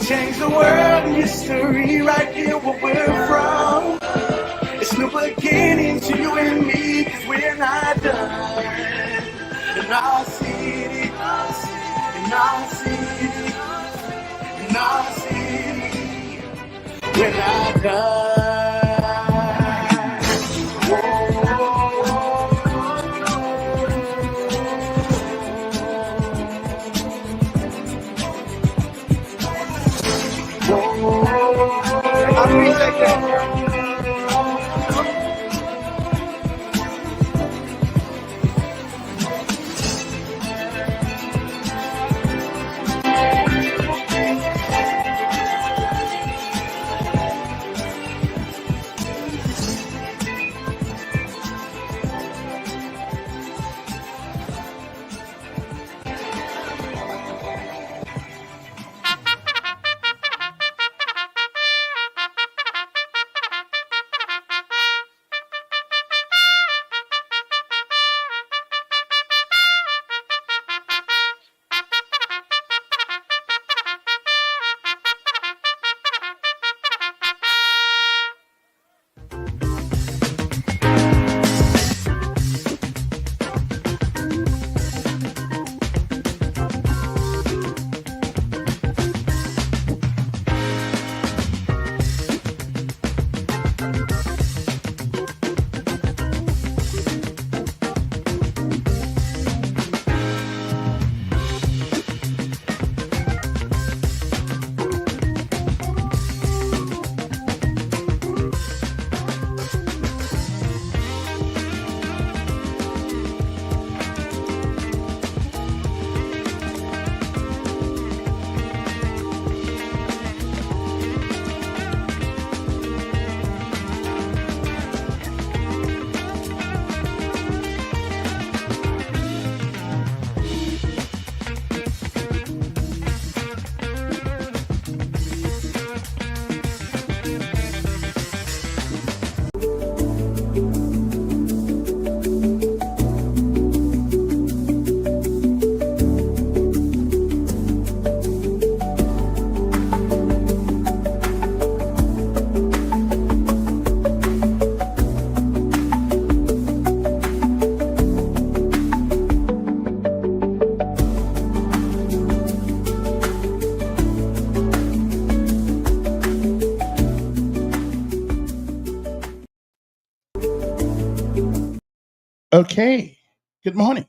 change the world and history right here where we're from. It's new beginning to you and me, cause we're not done. In our city, in our city, in our city, we're not done. I feel like that. Okay, good morning.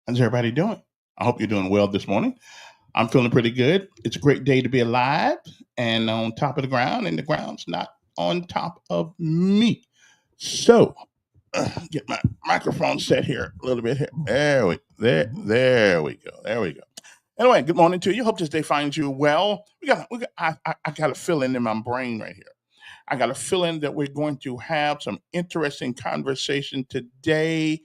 How's everybody doing? I hope you're doing well this morning. I'm feeling pretty good. It's a great day to be alive and on top of the ground, and the ground's not on top of me. So, get my microphone set here a little bit here. There we go. There we go. Anyway, good morning to you. Hope this day finds you well. I got a feeling in my brain right here. I got a feeling that we're going to have some interesting conversation today,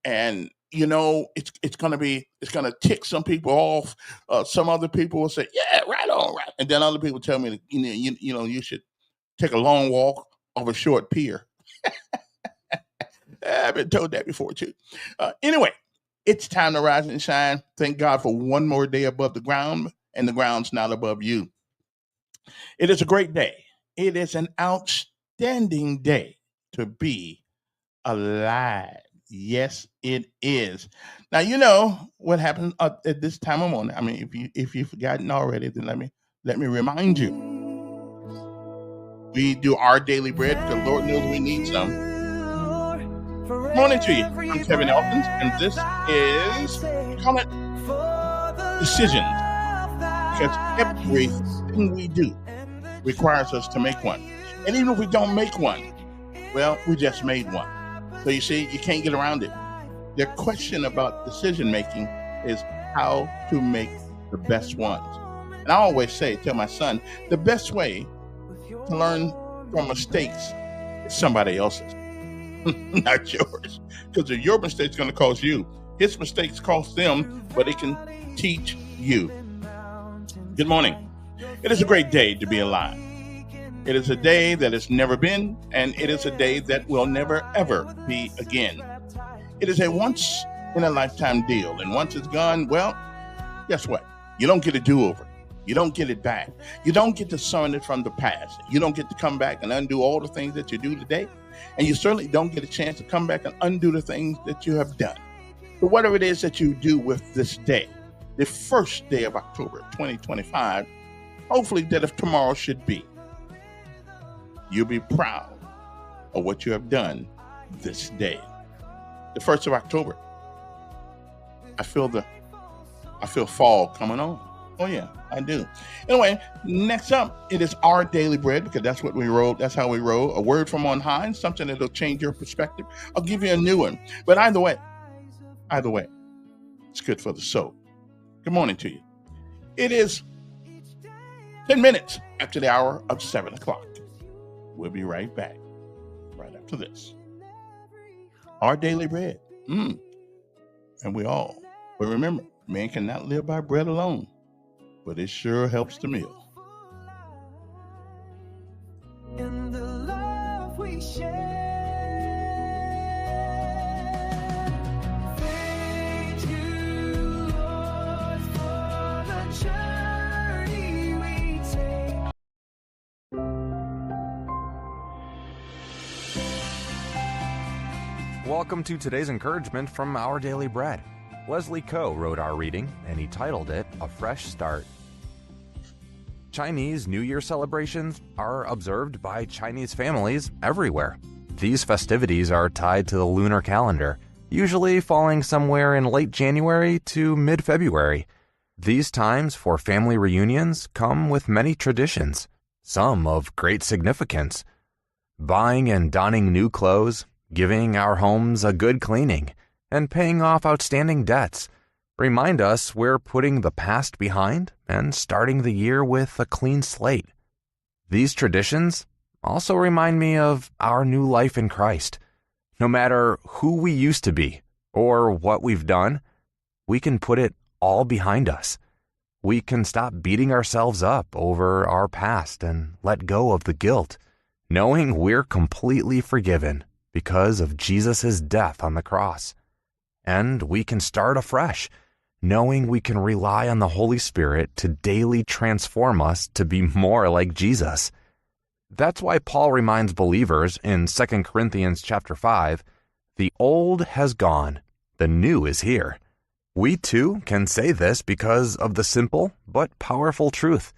and it's gonna tick some people off. Some other people will say, "Yeah, right on, right," and then other people tell me that you should take a long walk off a short pier. I've been told that before too. Anyway, it's time to rise and shine. Thank God for one more day above the ground, and the ground's not above you. It is a great day. It is an outstanding day to be alive. Yes, it is. Now you know what happens at this time of morning. I mean, if you've forgotten already, then let me remind you. We do our daily bread because Lord knows we need some. Good morning to you. I'm Kevin Elkins, and this is, we call it decisions, because everything we do requires us to make one. And even if we don't make one, well, we just made one. So you see, you can't get around it. The question about decision making is how to make the best ones. And I always tell my son, the best way to learn from mistakes is somebody else's, not yours. Because your mistake's going to cost you. His mistakes cost them, but it can teach you. Good morning. It is a great day to be alive. It is a day that has never been, and it is a day that will never, ever be again. It is a once-in-a-lifetime deal, and once it's gone, well, guess what? You don't get a do-over. You don't get it back. You don't get to learn it from the past. You don't get to come back and undo all the things that you do today. And you certainly don't get a chance to come back and undo the things that you have done. But whatever it is that you do with this day, the first day of October 2025, hopefully that if tomorrow should be, you'll be proud of what you have done this day. The 1st of October, I feel fall coming on. Oh yeah, I do. Anyway, next up, it is our daily bread, because that's what we roll. That's how we roll. A word from on high, something that'll change your perspective. I'll give you a new one. But either way, it's good for the soul. Good morning to you. It is 10 minutes after the hour of 7 o'clock. We'll be right back right after this. Our daily bread. And but remember, man cannot live by bread alone, but it sure helps the meal. In the love we share. Thank you, Lord, for the journey we take. Welcome to today's encouragement from Our Daily Bread. Leslie Coe wrote our reading, and he titled it, A Fresh Start. Chinese New Year celebrations are observed by Chinese families everywhere. These festivities are tied to the lunar calendar, usually falling somewhere in late January to mid-February. These times for family reunions come with many traditions, some of great significance. Buying and donning new clothes, giving our homes a good cleaning, and paying off outstanding debts remind us we're putting the past behind and starting the year with a clean slate. These traditions also remind me of our new life in Christ. No matter who we used to be or what we've done, we can put it all behind us. We can stop beating ourselves up over our past and let go of the guilt, knowing we're completely forgiven because of Jesus' death on the cross. And we can start afresh, knowing we can rely on the Holy Spirit to daily transform us to be more like Jesus. That's why Paul reminds believers in 2 Corinthians chapter 5, the old has gone, the new is here. We too can say this because of the simple but powerful truth.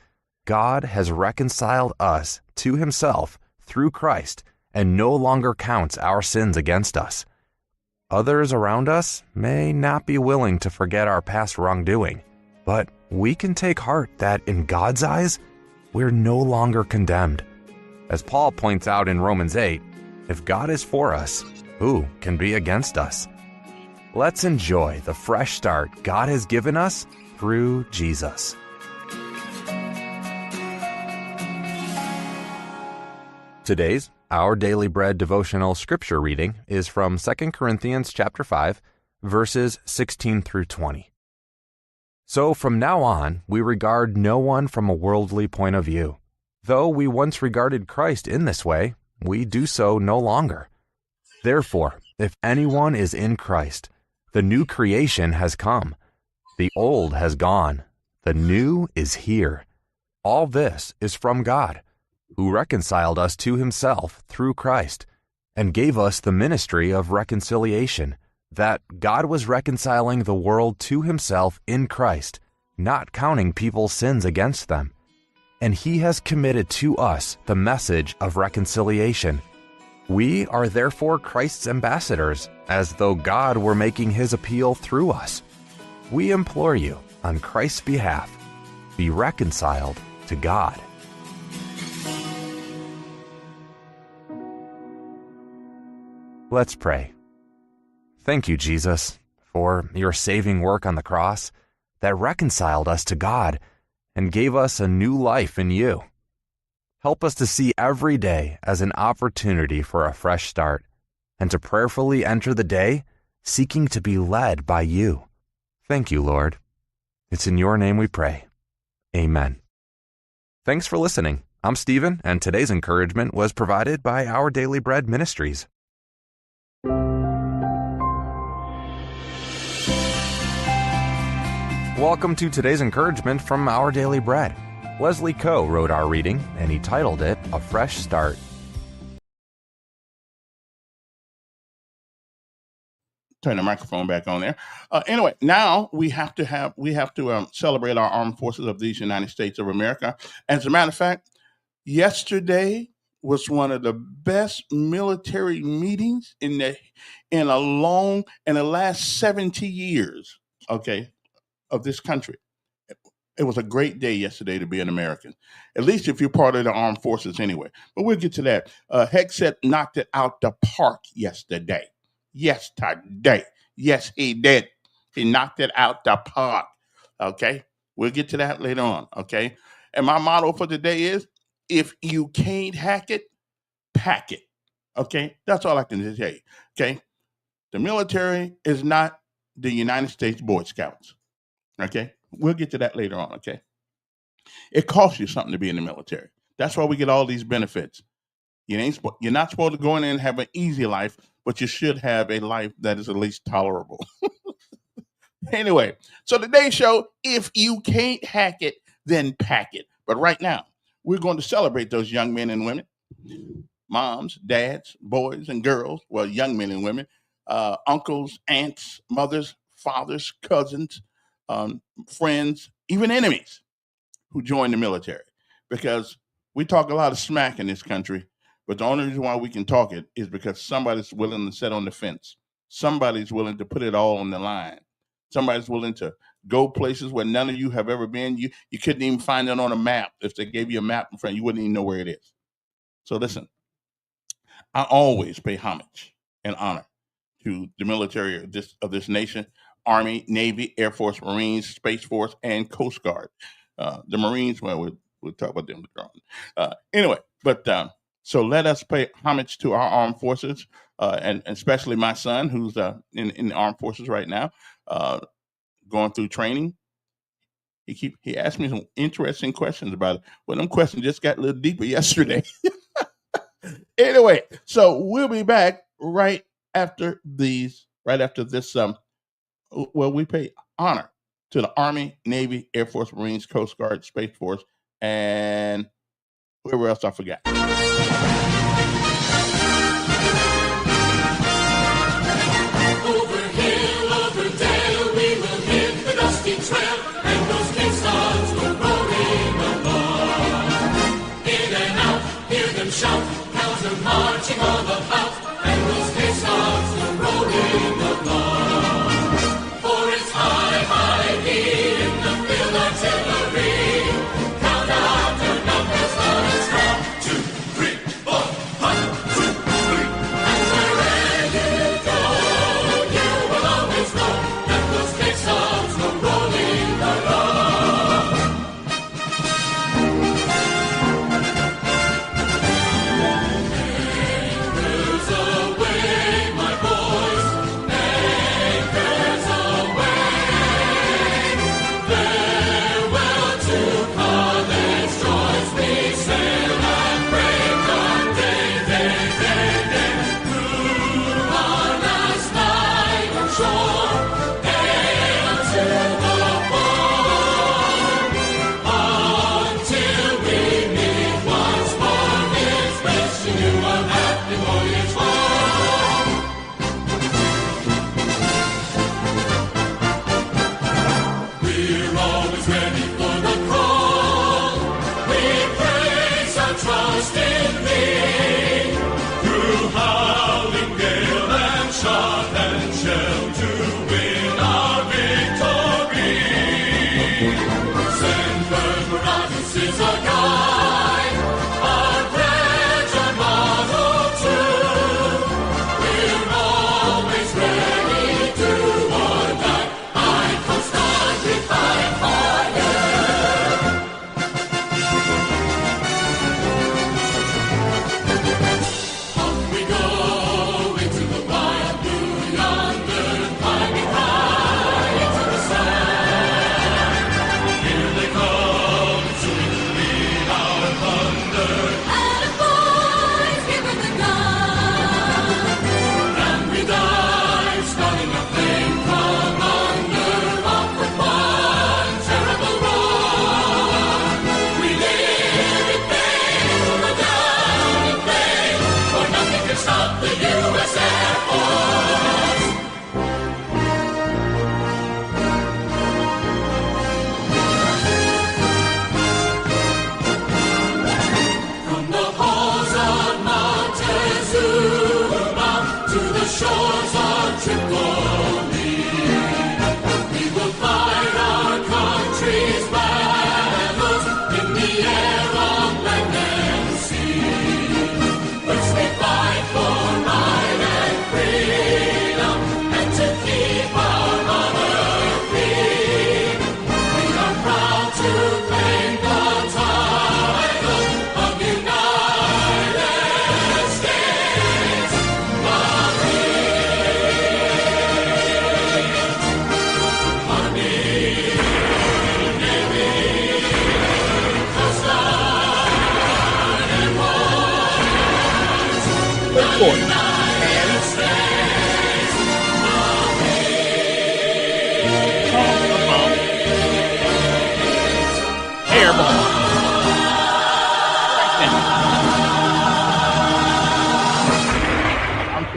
God has reconciled us to himself through Christ and no longer counts our sins against us. Others around us may not be willing to forget our past wrongdoing, but we can take heart that in God's eyes, we're no longer condemned. As Paul points out in Romans 8, if God is for us, who can be against us? Let's enjoy the fresh start God has given us through Jesus. Today's Our Daily Bread devotional scripture reading is from 2 Corinthians chapter 5, verses 16 through 20. So from now on, we regard no one from a worldly point of view. Though we once regarded Christ in this way, we do so no longer. Therefore, if anyone is in Christ, the new creation has come. The old has gone. The new is here. All this is from God, who reconciled us to himself through Christ, and gave us the ministry of reconciliation, that God was reconciling the world to himself in Christ, not counting people's sins against them. And he has committed to us the message of reconciliation. We are therefore Christ's ambassadors, as though God were making his appeal through us. We implore you, on Christ's behalf, be reconciled to God. Let's pray. Thank you, Jesus, for your saving work on the cross that reconciled us to God and gave us a new life in you. Help us to see every day as an opportunity for a fresh start and to prayerfully enter the day seeking to be led by you. Thank you, Lord. It's in your name we pray. Amen. Thanks for listening. I'm Stephen, and today's encouragement was provided by Our Daily Bread Ministries. Welcome to today's encouragement from Our Daily Bread. Leslie Coe wrote our reading, and he titled it, A Fresh Start. Turn the microphone back on there. Anyway, now we have to celebrate our armed forces of these United States of America. As a matter of fact, yesterday was one of the best military meetings in the last 70 years, okay, of this country. It was a great day yesterday to be an American, at least if you're part of the armed forces anyway. But we'll get to that. Hegseth knocked it out the park yesterday. Yesterday. Yes, he did. He knocked it out the park. Okay? We'll get to that later on. Okay? And my motto for today is, if you can't hack it, pack it. Okay? That's all I can say. Okay? The military is not the United States Boy Scouts. Okay? We'll get to that later on. Okay? It costs you something to be in the military. That's why we get all these benefits. You're not supposed to go in there and have an easy life, but you should have a life that is at least tolerable. Anyway, so today's show, if you can't hack it, then pack it. But right now, we're going to celebrate those young men and women, moms, dads, boys, and girls, well, young men and women, uncles, aunts, mothers, fathers, cousins, friends, even enemies who join the military. Because we talk a lot of smack in this country, but the only reason why we can talk it is because somebody's willing to sit on the fence. Somebody's willing to put it all on the line. Somebody's willing to go places where none of you have ever been. You couldn't even find it on a map. If they gave you a map in front, you wouldn't even know where it is. So listen, I always pay homage and honor to the military of this nation: Army, Navy, Air Force, Marines, Space Force, and Coast Guard. The Marines, well, we'll talk about them later on. Anyway, but so let us pay homage to our armed forces, and especially my son, who's in the armed forces right now, going through training. He asked me some interesting questions about it. Well, them questions just got a little deeper yesterday. Anyway, so we'll be back right after this. Well, we pay honor to the Army, Navy, Air Force, Marines, Coast Guard, Space Force, and whoever else I forgot. Over hill, over dale, we will hit the dusty trail, and those caissons go rolling along. In and out, hear them shout, cows are marching all about, and those caissons go rolling along. For it's high, high here in the field artillery. Count out your numbers, let us count. 2, 3, 4, 1, 2, 3. And wherever you go, you will always know that those caissons go rolling along. Anchors away, my boys. Anchors away. Farewell to college joys. We sail and break on day. Through our last night on shore, hail to the morn. Until we meet once more, it's wishing you a happy voyage home. We're all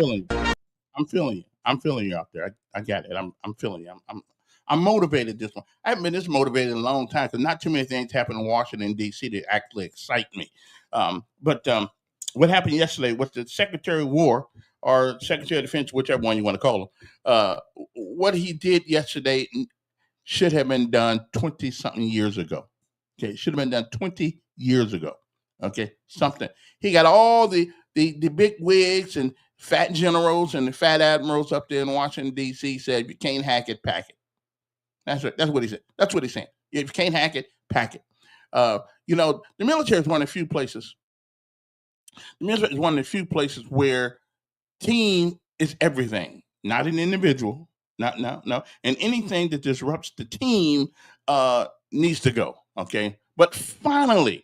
feeling you. I'm feeling you. I'm feeling you out there. I got it. I'm feeling you. I'm motivated this one. I haven't been this motivated in a long time because not too many things happen in Washington D.C. that actually excite me. But what happened yesterday was the Secretary of War or Secretary of Defense, whichever one you want to call him. What he did yesterday should have been done 20 something years ago. Okay, it should have been done 20 years ago. Okay, something. He got all the big wigs and fat generals and the fat admirals up there in Washington D.C. said, "If you can't hack it, pack it." That's right. That's what he said. That's what he's saying. If you can't hack it, pack it. The military is one of the few places. The military is one of the few places where team is everything, not an individual. Not no no, and anything that disrupts the team needs to go. Okay, but finally,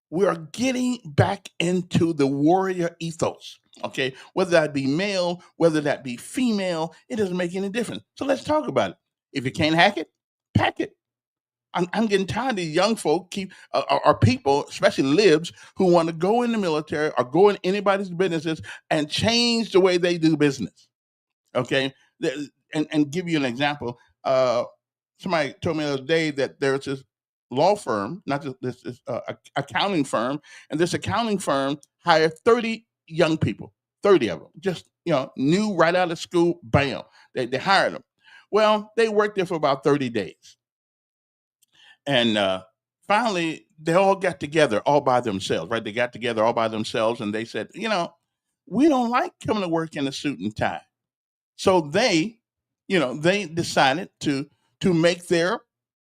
we are getting back into the warrior ethos. Okay, whether that be male, whether that be female, it doesn't make any difference. So let's talk about it. If you can't hack it, pack it. I'm getting tired of young folk or people, especially libs, who want to go in the military or go in anybody's businesses and change the way they do business. Okay, and give you an example. Somebody told me the other day that there's this law firm, not just this accounting firm, and this accounting firm hired 30 young people, 30 of them, just new right out of school. Bam, they hired them. Well, they worked there for about 30 days, and finally they all got together all by themselves. Right, they got together all by themselves, and they said, we don't like coming to work in a suit and tie. So they decided to make their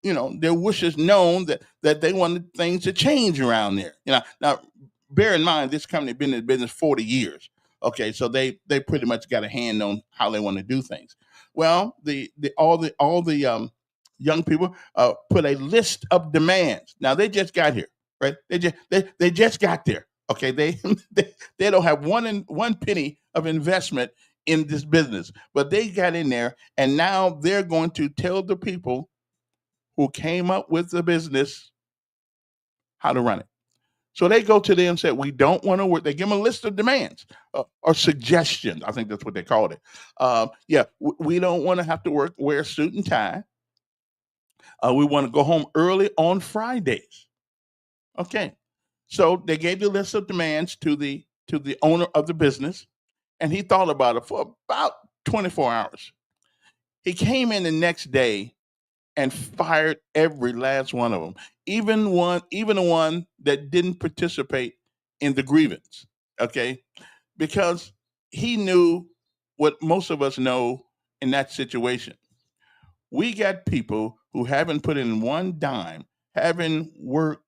wishes known that they wanted things to change around there. Now bear in mind this company been in business 40 years. Okay, so they pretty much got a hand on how they want to do things. Well, all the young people put a list of demands. Now they just got here, right? They just got there. Okay, they don't have one penny of investment in this business, but they got in there, and now they're going to tell the people who came up with the business how to run it. So they go to them and say, "We don't want to work." They give them a list of demands or suggestions. I think that's what they called it. We don't want to have to wear a suit and tie. We want to go home early on Fridays. Okay, so they gave the list of demands to the owner of the business, and he thought about it for about 24 hours. He came in the next day and fired every last one of them, even the one that didn't participate in the grievance. Okay, because he knew what most of us know in that situation. We got people who haven't put in one dime, haven't worked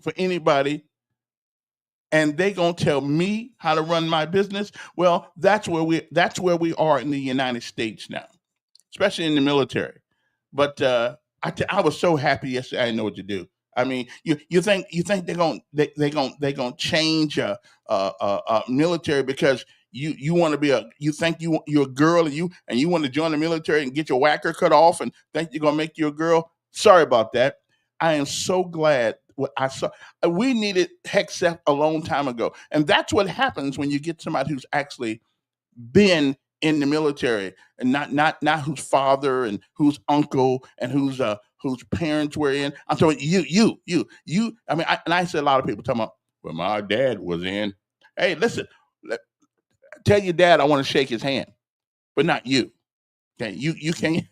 for anybody, and they gonna tell me how to run my business. Well, that's where we are in the United States now, especially in the military. But I was so happy yesterday. I didn't know what to do. I mean, you think they're gonna change military because you want to be you think you're a girl, and you want to join the military and get your whacker cut off and think you're gonna make you a girl. Sorry about that. I am so glad what I saw. We needed Hexeth a long time ago, and that's what happens when you get somebody who's actually been in the military, and not whose father and whose uncle and whose parents were in. I'm talking you. I mean, and I see a lot of people talking about, well, my dad was in. Hey, listen, tell your dad I want to shake his hand, but not you. Okay, you can't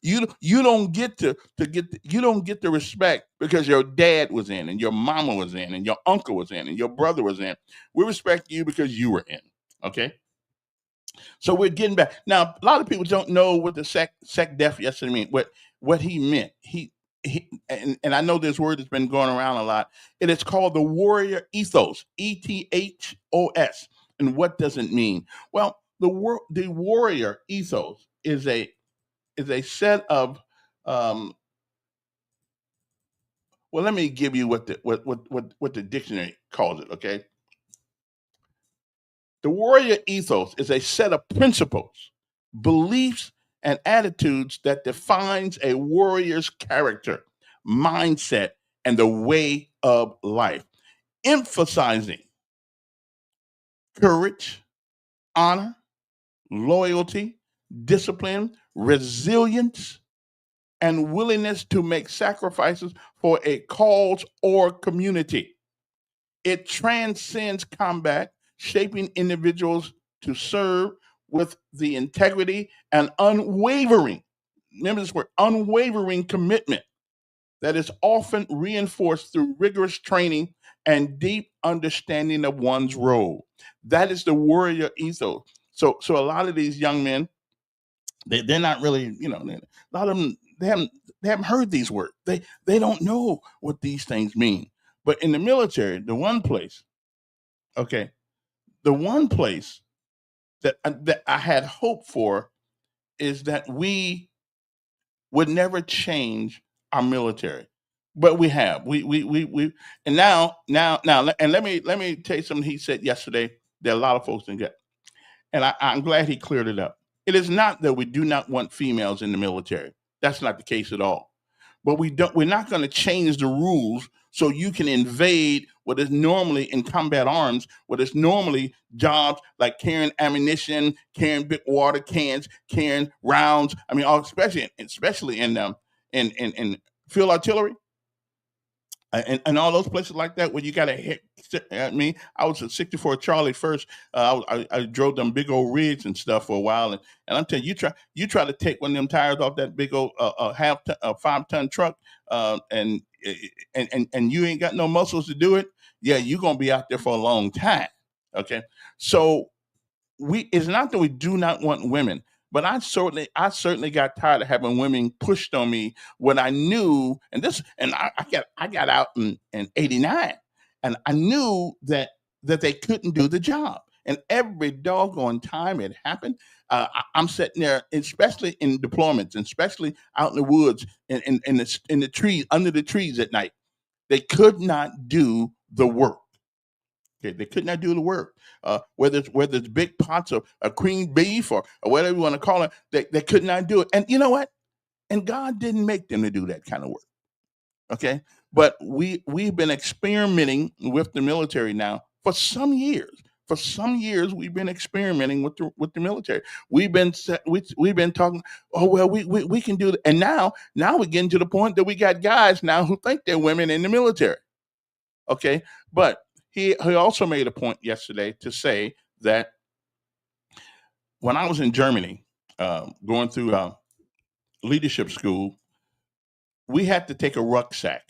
you don't get you don't get the respect because your dad was in and your mama was in and your uncle was in and your brother was in. We respect you because you were in. Okay, so we're getting back now. A lot of people don't know what the sec def yesterday mean. What he meant. And I know this word has been going around a lot. It is called the warrior ethos. ETHOS. And what does it mean? Well, the warrior ethos is a set of well, let me give you what the dictionary calls it. Okay, the warrior ethos is a set of principles, beliefs, and attitudes that defines a warrior's character, mindset, and the way of life. emphasizing courage, honor, loyalty, discipline, resilience, and willingness to make sacrifices for a cause or community. It transcends combat, shaping individuals to serve with the integrity and unwavering, remember this word, unwavering commitment that is often reinforced through rigorous training and deep understanding of one's role. That is the warrior ethos. So a lot of these young men, they're not really, a lot of them, they haven't heard these words. They don't know what these things mean. But in the military, okay, the one place that I had hope for is that we would never change our military, but we have. We and now, and let me tell you something he said yesterday that a lot of folks didn't get, and I'm glad he cleared it up. It is not that we do not want females in the military. That's not the case at all. But we're not going to change the rules so you can invade what is normally in combat arms, what is normally jobs like carrying ammunition, carrying big water cans, carrying rounds. I mean, especially in field artillery and all those places like that where you got to hit. I mean, I was at 64 Charlie first. I drove them big old rigs and stuff for a while, and I'm telling you, you try to take one of them tires off that big old 5-ton truck, and you ain't got no muscles to do it. Yeah, you're gonna be out there for a long time. Okay, so it's not that we do not want women, but I certainly got tired of having women pushed on me when I knew, and I got out in '89, and I knew that they couldn't do the job. And every doggone time it happened, I'm sitting there, especially in deployments, and especially out in the woods, in the trees, under the trees at night. They could not do the work. Okay, they could not do the work. Whether it's big pots of cream beef or whatever you want to call it, they could not do it. And you know what? And God didn't make them to do that kind of work. Okay, but we've been experimenting with the military now for some years. For some years, we've been experimenting with the military. We've been talking. Oh well, we can do it. And now we're getting to the point that we got guys now who think they're women in the military. Okay, but he also made a point yesterday to say that when I was in Germany, going through leadership school, we had to take a rucksack.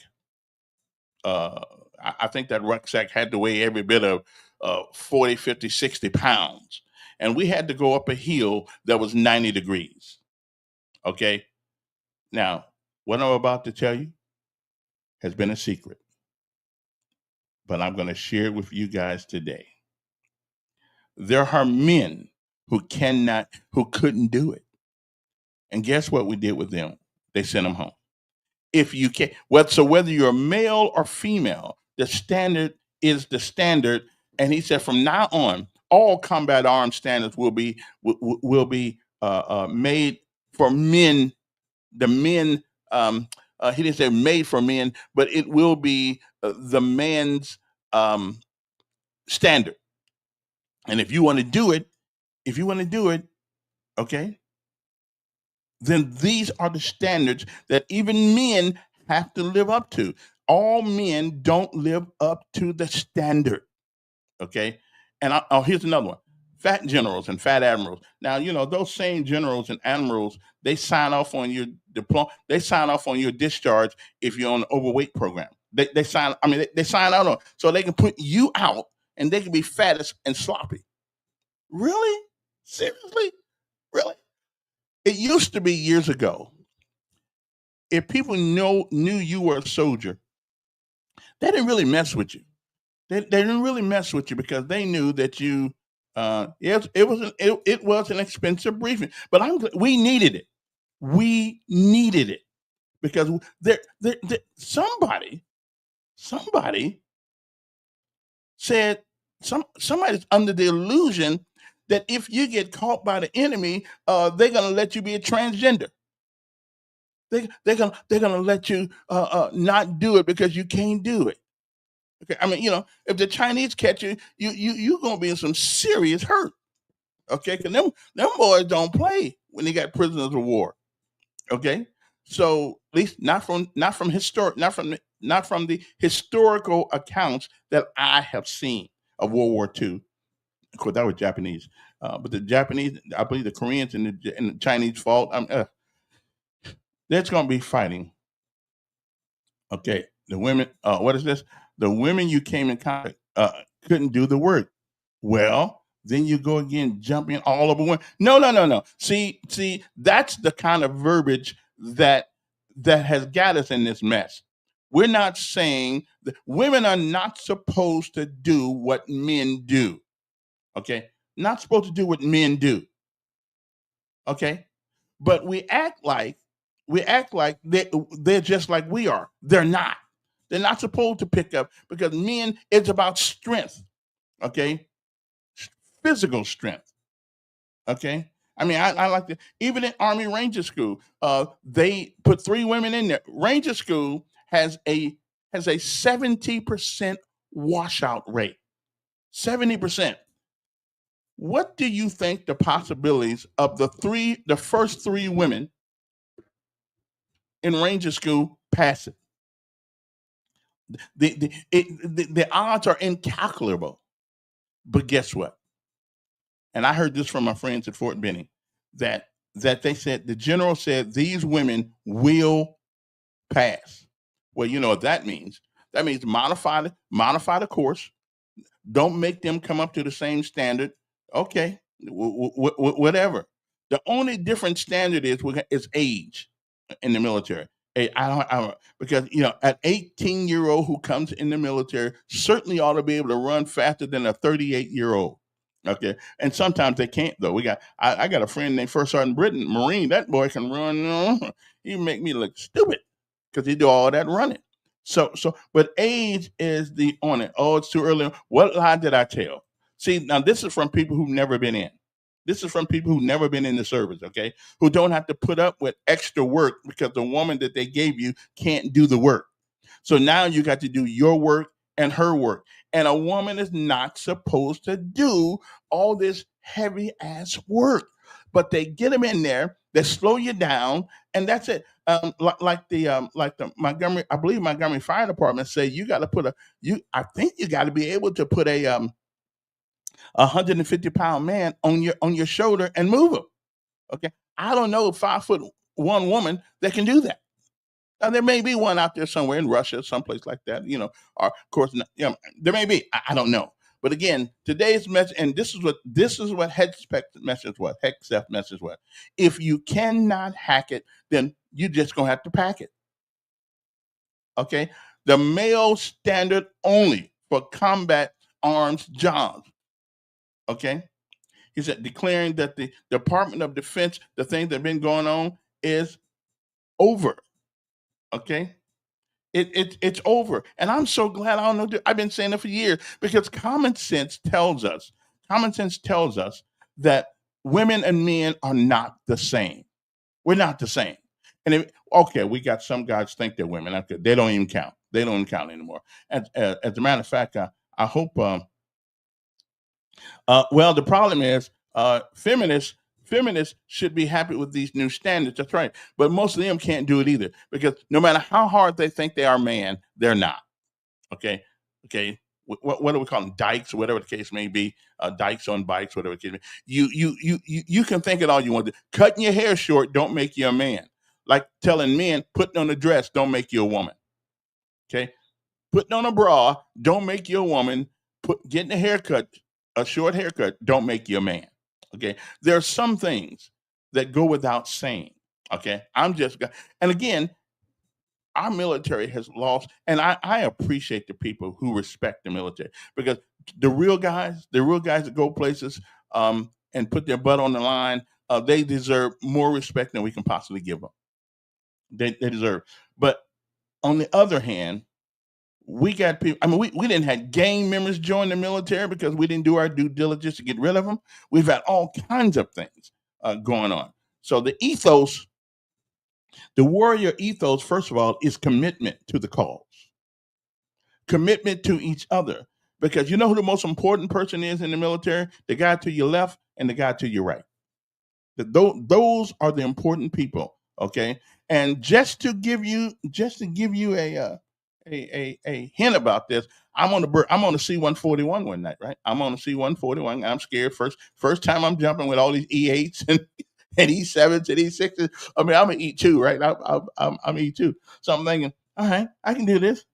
Uh, I think that rucksack had to weigh every bit of 40, 50, 60 pounds. And we had to go up a hill that was 90 degrees. Okay. Now, what I'm about to tell you has been a secret, but I'm going to share it with you guys today. There are men who couldn't do it. And guess what we did with them? They sent them home. If you can, whether you're male or female, the standard is the standard. And he said, from now on, all combat arms standards will be made for men. The men, he didn't say made for men, but it will be the man's standard. And if you want to do it, okay, then these are the standards that even men have to live up to. All men don't live up to the standard. Okay. And here's another one: fat generals and fat admirals. Now, those same generals and admirals, they sign off on your diploma, they sign off on your discharge if you're on an overweight program. They sign, they sign out on so they can put you out and they can be fat and sloppy. Really? Seriously? Really? It used to be years ago. If people knew you were a soldier, they didn't really mess with you. They didn't really mess with you because they knew that you. It was an expensive briefing, but we needed it. We needed it because somebody said somebody's under the illusion that if you get caught by the enemy, they're gonna let you be a transgender. They're gonna let you not do it because you can't do it. Okay, I mean, if the Chinese catch you, you gonna be in some serious hurt. Okay, because them boys don't play when they got prisoners of war. Okay, so at least not from the historical accounts that I have seen of World War II. Of course, that was Japanese, but the Japanese, I believe, the Koreans and the Chinese fought. There's going to be fighting. Okay, the women. What is this? The women you came in contact couldn't do the work. Well, then you go again, jumping all over women. No, no, no, no. See, that's the kind of verbiage that has got us in this mess. We're not saying that women are not supposed to do what men do. Okay, not supposed to do what men do. Okay, but we act like they're just like we are. They're not. They're not supposed to pick up because men, it's about strength. Okay, physical strength. Okay. I mean, I like to, even in Army Ranger School, they put 3 women in there. Ranger School has a 70% washout rate. 70%. What do you think the possibilities of the first 3 women in Ranger School passing? The odds are incalculable. But guess what? And I heard this from my friends at Fort Benning that they said the general said these women will pass. Well, you know what that means. That means modify the course. Don't make them come up to the same standard. Okay, whatever. The only different standard is age in the military. Hey, I don't because an 18-year-old who comes in the military certainly ought to be able to run faster than a 38-year-old. Okay, and sometimes they can't though. I got a friend named First Sergeant Britton, Marine. That boy can run. He make me look stupid because he do all that running. But age is the on it. Oh, it's too early. What lie did I tell? See, now this is from people who've never been in. This is from people who've never been in the service, okay? Who don't have to put up with extra work because the woman that they gave you can't do the work. So now you got to do your work and her work. And a woman is not supposed to do all this heavy ass work. But they get them in there, they slow you down, and that's it. Like the Montgomery, I believe Montgomery Fire Department say you got to put I think you got to be able to put a 150-pound man on your shoulder and move him. Okay, I don't know 5'1" woman that can do that. Now there may be one out there somewhere in Russia, someplace like that, or of course, there may be. I don't know. But again, today's message, and this is what Hex message was. If you cannot hack it, then you just gonna have to pack it. Okay, the male standard only for combat arms jobs. Okay, he said declaring that the Department of Defense, the thing that's been going on, is over. Okay, it's over, and I'm so glad. I don't know. I've been saying it for years because common sense tells us that women and men are not the same. We're not the same. And okay, we got some guys think they're women. Okay, they don't even count. They don't even count anymore. As a matter of fact, I hope. Well, the problem is feminists should be happy with these new standards. That's right. But most of them can't do it either because no matter how hard they think they are man, they're not. Okay. Okay. What do we call them? Dykes, or whatever the case may be. Dykes on bikes, whatever the case may be. You can think it all you want to. Cutting your hair short don't make you a man. Like telling men putting on a dress don't make you a woman. Okay. Putting on a bra don't make you a woman. Getting a short haircut don't make you a man. Okay. There are some things that go without saying. Okay. And again, our military has lost, and I appreciate the people who respect the military because the real guys that go places and put their butt on the line, they deserve more respect than we can possibly give them. They deserve. But on the other hand, we got people. I mean, we didn't have gang members join the military because we didn't do our due diligence to get rid of them. We've had all kinds of things going on. So the warrior ethos, first of all, is commitment to the cause. commitment to each other. Because you know who the most important person is in the military? The guy to your left and the guy to your right. Those are the important people. Okay, and just to give you a hint about this, I'm on the C-141 one night, right? I'm on the C-141. I'm scared. First time I'm jumping with all these E8s and E7s and E6s. I mean, I'm an E2, right? I'm E2. So I'm thinking, all right, I can do this.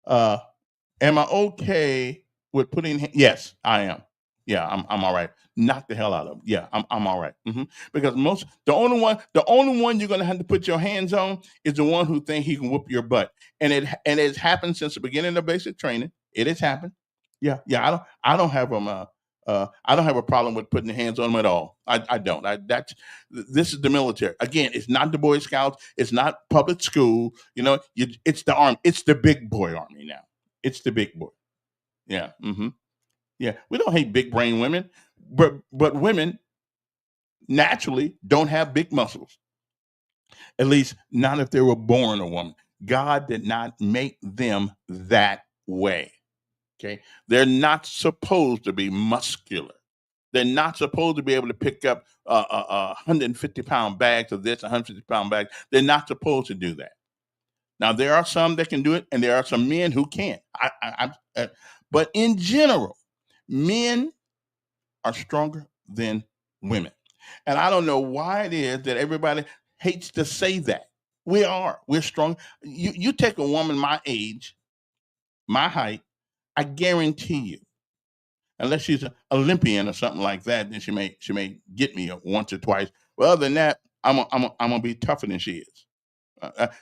Uh, Am I okay with putting? Yes, I am. Yeah, I'm all right. Knock the hell out of them. Yeah, I'm all right. Because the only one you're gonna have to put your hands on is the one who think he can whoop your butt, and it's happened since the beginning of basic training. It has happened. Yeah, yeah. I don't have a problem with putting the hands on them at all. I don't. This is the military. Again, it's not the Boy Scouts. It's not public school. It's the army. It's the big boy army now. It's the big boy. Yeah. Yeah. We don't hate big brain women, but women naturally don't have big muscles. At least not if they were born a woman. God did not make them that way. Okay. They're not supposed to be muscular. They're not supposed to be able to pick up 150-pound bags of this, 150-pound bags. They're not supposed to do that. Now there are some that can do it, and there are some men who can't. But in general, men are stronger than women, and I don't know why it is that everybody hates to say that. We are. We're strong. You take a woman my age, my height. I guarantee you, unless she's an Olympian or something like that, then she may get me once or twice. Well, other than that, I'm gonna be tougher than she is.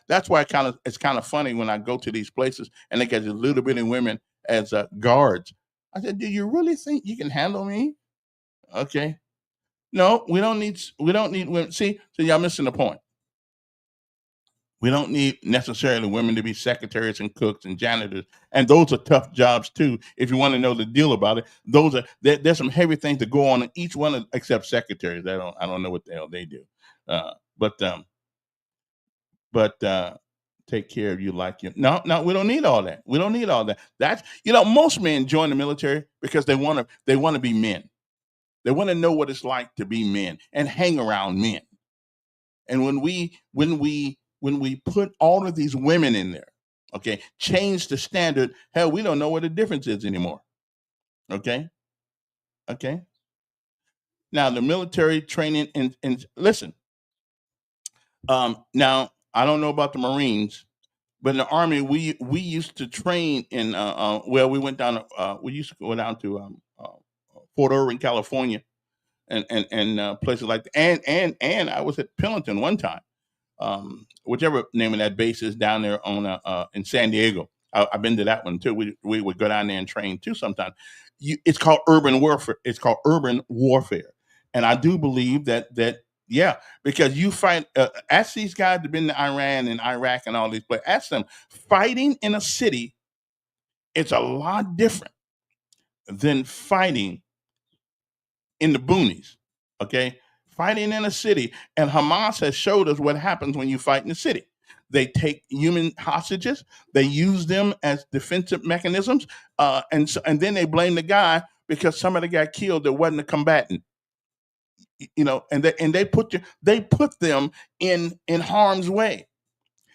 That's why it's kind of funny when I go to these places and they get these little bitty women as guards. I said, "Do you really think you can handle me?" Okay, no, we don't need women. See, so y'all missing the point. We don't need necessarily women to be secretaries and cooks and janitors, and those are tough jobs too. If you want to know the deal about it, there's some heavy things that go on in each one except secretaries. I don't know what the hell they do, but take care of you like you. No, we don't need all that. We don't need all that. That's most men join the military because they want to be men. They want to know what it's like to be men and hang around men. And when we put all of these women in there, okay, change the standard. Hell, we don't know what the difference is anymore. Okay, okay. Now the military training and listen. Now I don't know about the Marines, but in the Army we used to train in. Well, we went down. We used to go down to Fort Irwin, California, and places like that. And I was at Pendleton one time, whichever name of that base is down there on in San Diego. I've been to that one too. We would go down there and train too sometimes. It's called urban warfare. It's called urban warfare, and I do believe that yeah, because you fight. Ask these guys that have been to Iran and Iraq and all these places. Ask them, fighting in a city. It's a lot different than fighting in the boonies. Okay, fighting in a city, and Hamas has showed us what happens when you fight in the city. They take human hostages, they use them as defensive mechanisms, and then they blame the guy because somebody got killed that wasn't a combatant. And they put them in harm's way.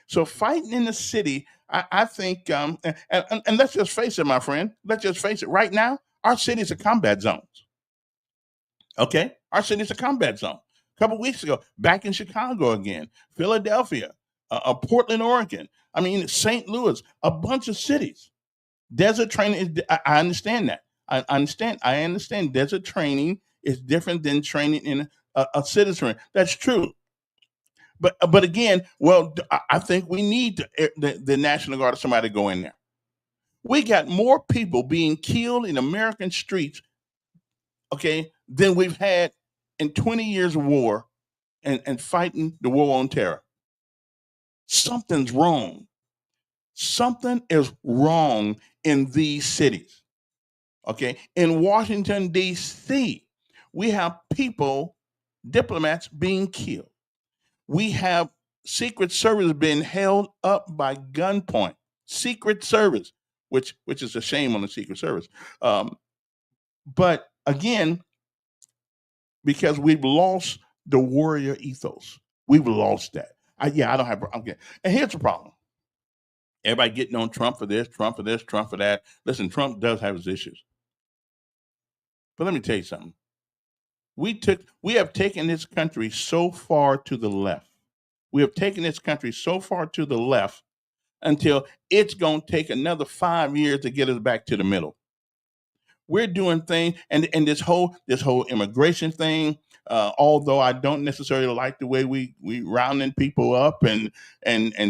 So fighting in the city, I think, and let's just face it, my friend. Let's just face it. Right now, our cities are combat zones. Okay, our city's a combat zone. A couple weeks ago, back in Chicago again, Philadelphia, Portland, Oregon. I mean, St. Louis, a bunch of cities. Desert training is. I understand that. I understand. I understand. Desert training is different than training in a citizenry. That's true. But again, well, I think we need the National Guard or somebody to go in there. We got more people being killed in American streets, okay, than we've had in 20 years of war and fighting the war on terror. Something's wrong. Something is wrong in these cities. Okay. In Washington, D.C., we have people, diplomats being killed. We have Secret Service being held up by gunpoint. Secret Service, which is a shame on the Secret Service. But again, because we've lost the warrior ethos, we've lost that. I don't have. Okay, and here's the problem. Everybody getting on Trump for this, Trump for this, Trump for that. Listen, Trump does have his issues, but let me tell you something. We have taken this country so far to the left. We have taken this country so far to the left until it's going to take another 5 years to get us back to the middle. We're doing things, and this whole immigration thing. Although I don't necessarily like the way we rounding people up and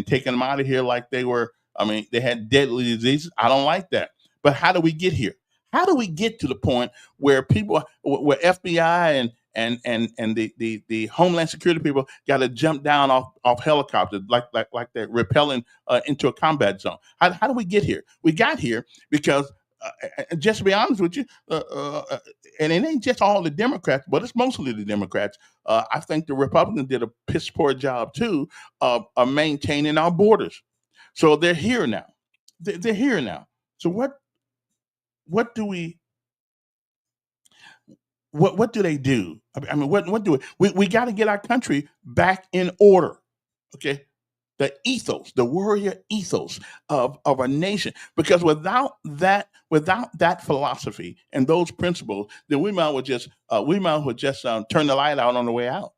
taking them out of here like they were. I mean, they had deadly diseases. I don't like that. But how do we get here? How do we get to the point where people, where FBI and the Homeland Security people got to jump down off helicopters like they're rappelling into a combat zone? How do we get here? We got here because just to be honest with you, and it ain't just all the Democrats, but it's mostly the Democrats. I think the Republicans did a piss poor job too of maintaining our borders. So they're here now. They're here now. So what do we what do they do? I mean, what do we got to get our country back in order? Okay, the ethos, the warrior ethos of a nation. Because without that philosophy and those principles, then we might as well just turn the light out on the way out.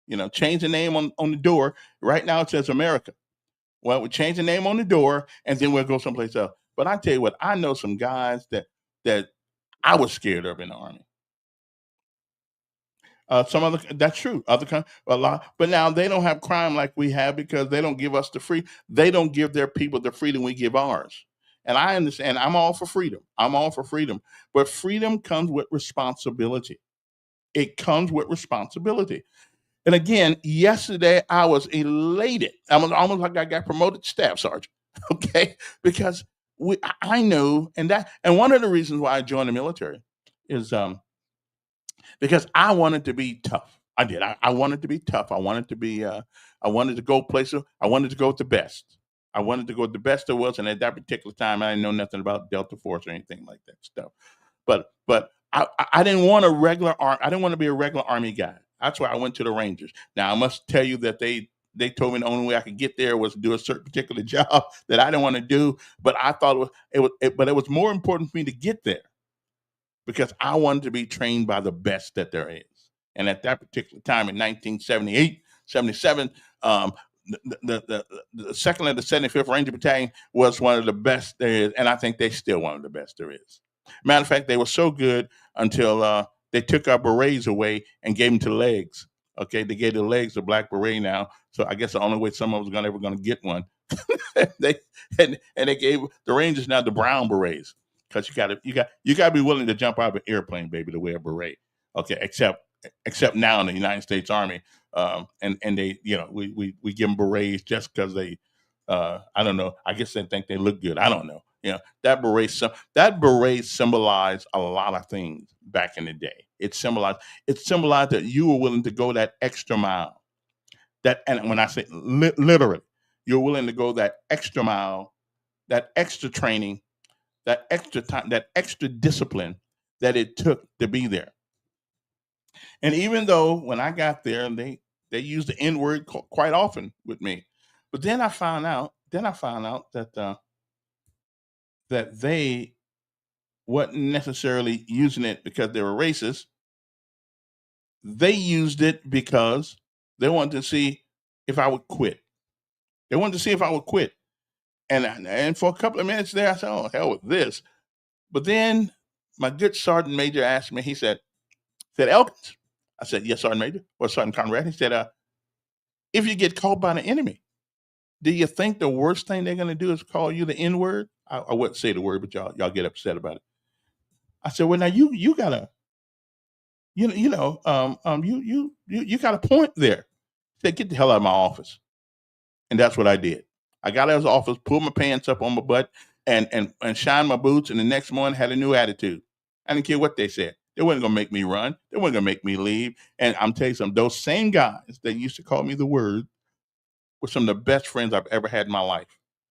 You know, change the name on the door. Right now it says America. Well, we change the name on the door, and then we'll go someplace else. But I tell you what, I know some guys that I was scared of in the army. Some other that's true. A lot, but now they don't have crime like we have because they don't give us the free. They don't give their people the freedom we give ours. And I understand. I'm all for freedom. I'm all for freedom. But freedom comes with responsibility. It comes with responsibility. And again, yesterday I was elated. I was almost like I got promoted to staff sergeant. Okay, because I know, and one of the reasons why I joined the military is because I wanted to be tough. I did. I wanted to be tough. I wanted to be. I wanted to go places. I wanted to go with the best. I wanted to go with the best there was, and at that particular time, I didn't know nothing about Delta Force or anything like that stuff. But I didn't want a regular arm. I didn't want to be a regular Army guy. That's why I went to the Rangers. Now I must tell you that they told me the only way I could get there was to do a certain particular job that I didn't want to do. But I thought but it was more important for me to get there because I wanted to be trained by the best that there is. And at that particular time in 1978, 77, the second of the 75th Ranger Battalion was one of the best there is, and I think they're still one of the best there is. Matter of fact, they were so good until they took our berets away and gave them to legs. Okay, they gave the legs a black beret now, so I guess the only way some of us ever going to get one. they and they gave the Rangers now the brown berets because you got to be willing to jump out of an airplane, baby, to wear a beret. Okay, except now in the United States Army, and they we give them berets just because they I don't know. I guess they think they look good. I don't know. That beret symbolized a lot of things back in the day. It symbolized that you were willing to go that extra mile. And when I say literally, you're willing to go that extra mile, that extra training, that extra time, that extra discipline that it took to be there. And even though when I got there, they used the N word quite often with me, but then I found out that they wasn't necessarily using it because they were racist. They used it because they wanted to see if I would quit. They wanted to see if I would quit. And for a couple of minutes there, I said, "Oh, hell with this." But then my good sergeant major asked me. He said, "Elkins." I said, "Yes, Sergeant Major." Or Sergeant Conrad. He said, "If you get caught by the enemy, do you think the worst thing they're going to do is call you the N word?" I wouldn't say the word, but y'all get upset about it. I said, "Well, now you gotta, you got a point there." He said, "Get the hell out of my office," and that's what I did. I got out of his office, pulled my pants up on my butt, and shined my boots, and the next morning had a new attitude. I didn't care what they said. They weren't gonna make me run. They weren't gonna make me leave. And I'm telling you something, those same guys that used to call me the word were some of the best friends I've ever had in my life.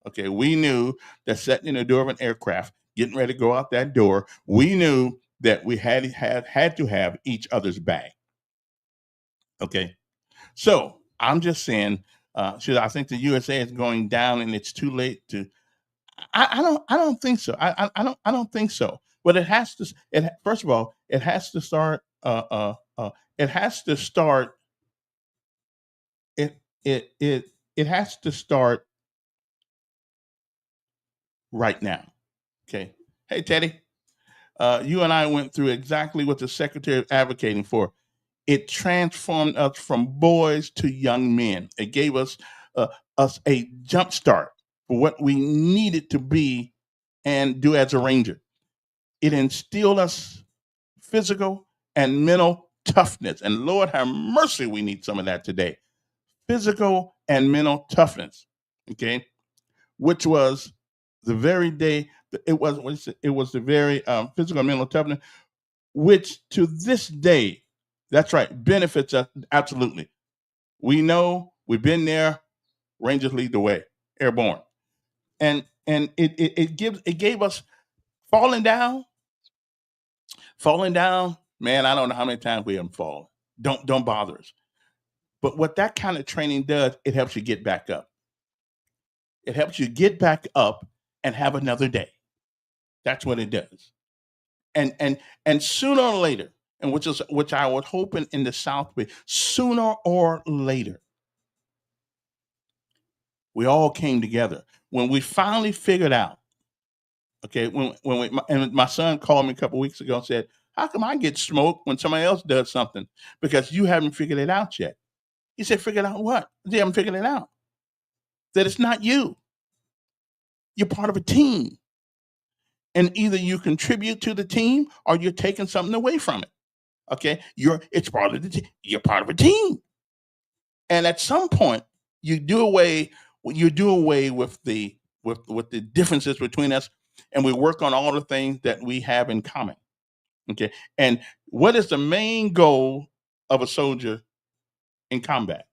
Okay, we knew that sitting in the door of an aircraft, getting ready to go out that door, we knew that we had to have each other's back. Okay, so I'm just saying, I think the USA is going down, and it's too late to. I don't think so. I don't think so. But it has to. First of all, it has to start. It has to start. It it it it has to start right now. Okay. Hey Teddy, you and I went through exactly what the secretary is advocating for. It transformed us from boys to young men. It gave uh, us a jump start for what we needed to be and do as a ranger. It instilled us physical and mental toughness. And Lord have mercy, we need some of that today. Physical and mental toughness. Okay, which was the very day it was the very physical and mental toughness, which to this day, that's right, benefits us absolutely. We know we've been there. Rangers lead the way, airborne, and it gave us falling down, falling down. Man, I don't know how many times we haven't fallen. Don't bother us. But what that kind of training does, it helps you get back up. It helps you get back up and have another day. That's what it does. And sooner or later, and which I would hope in the South be sooner or later, we all came together when we finally figured out. Okay, and my son called me a couple weeks ago and said, "How come I get smoked when somebody else does something? Because you haven't figured it out yet." He said, "Figured out what? They haven't figured it out. That it's not you. You're part of a team, and either you contribute to the team or you're taking something away from it. Okay, it's part of you're part of a team, and at some point you do away with the differences between us, and we work on all the things that we have in common. Okay, and what is the main goal of a soldier in combat?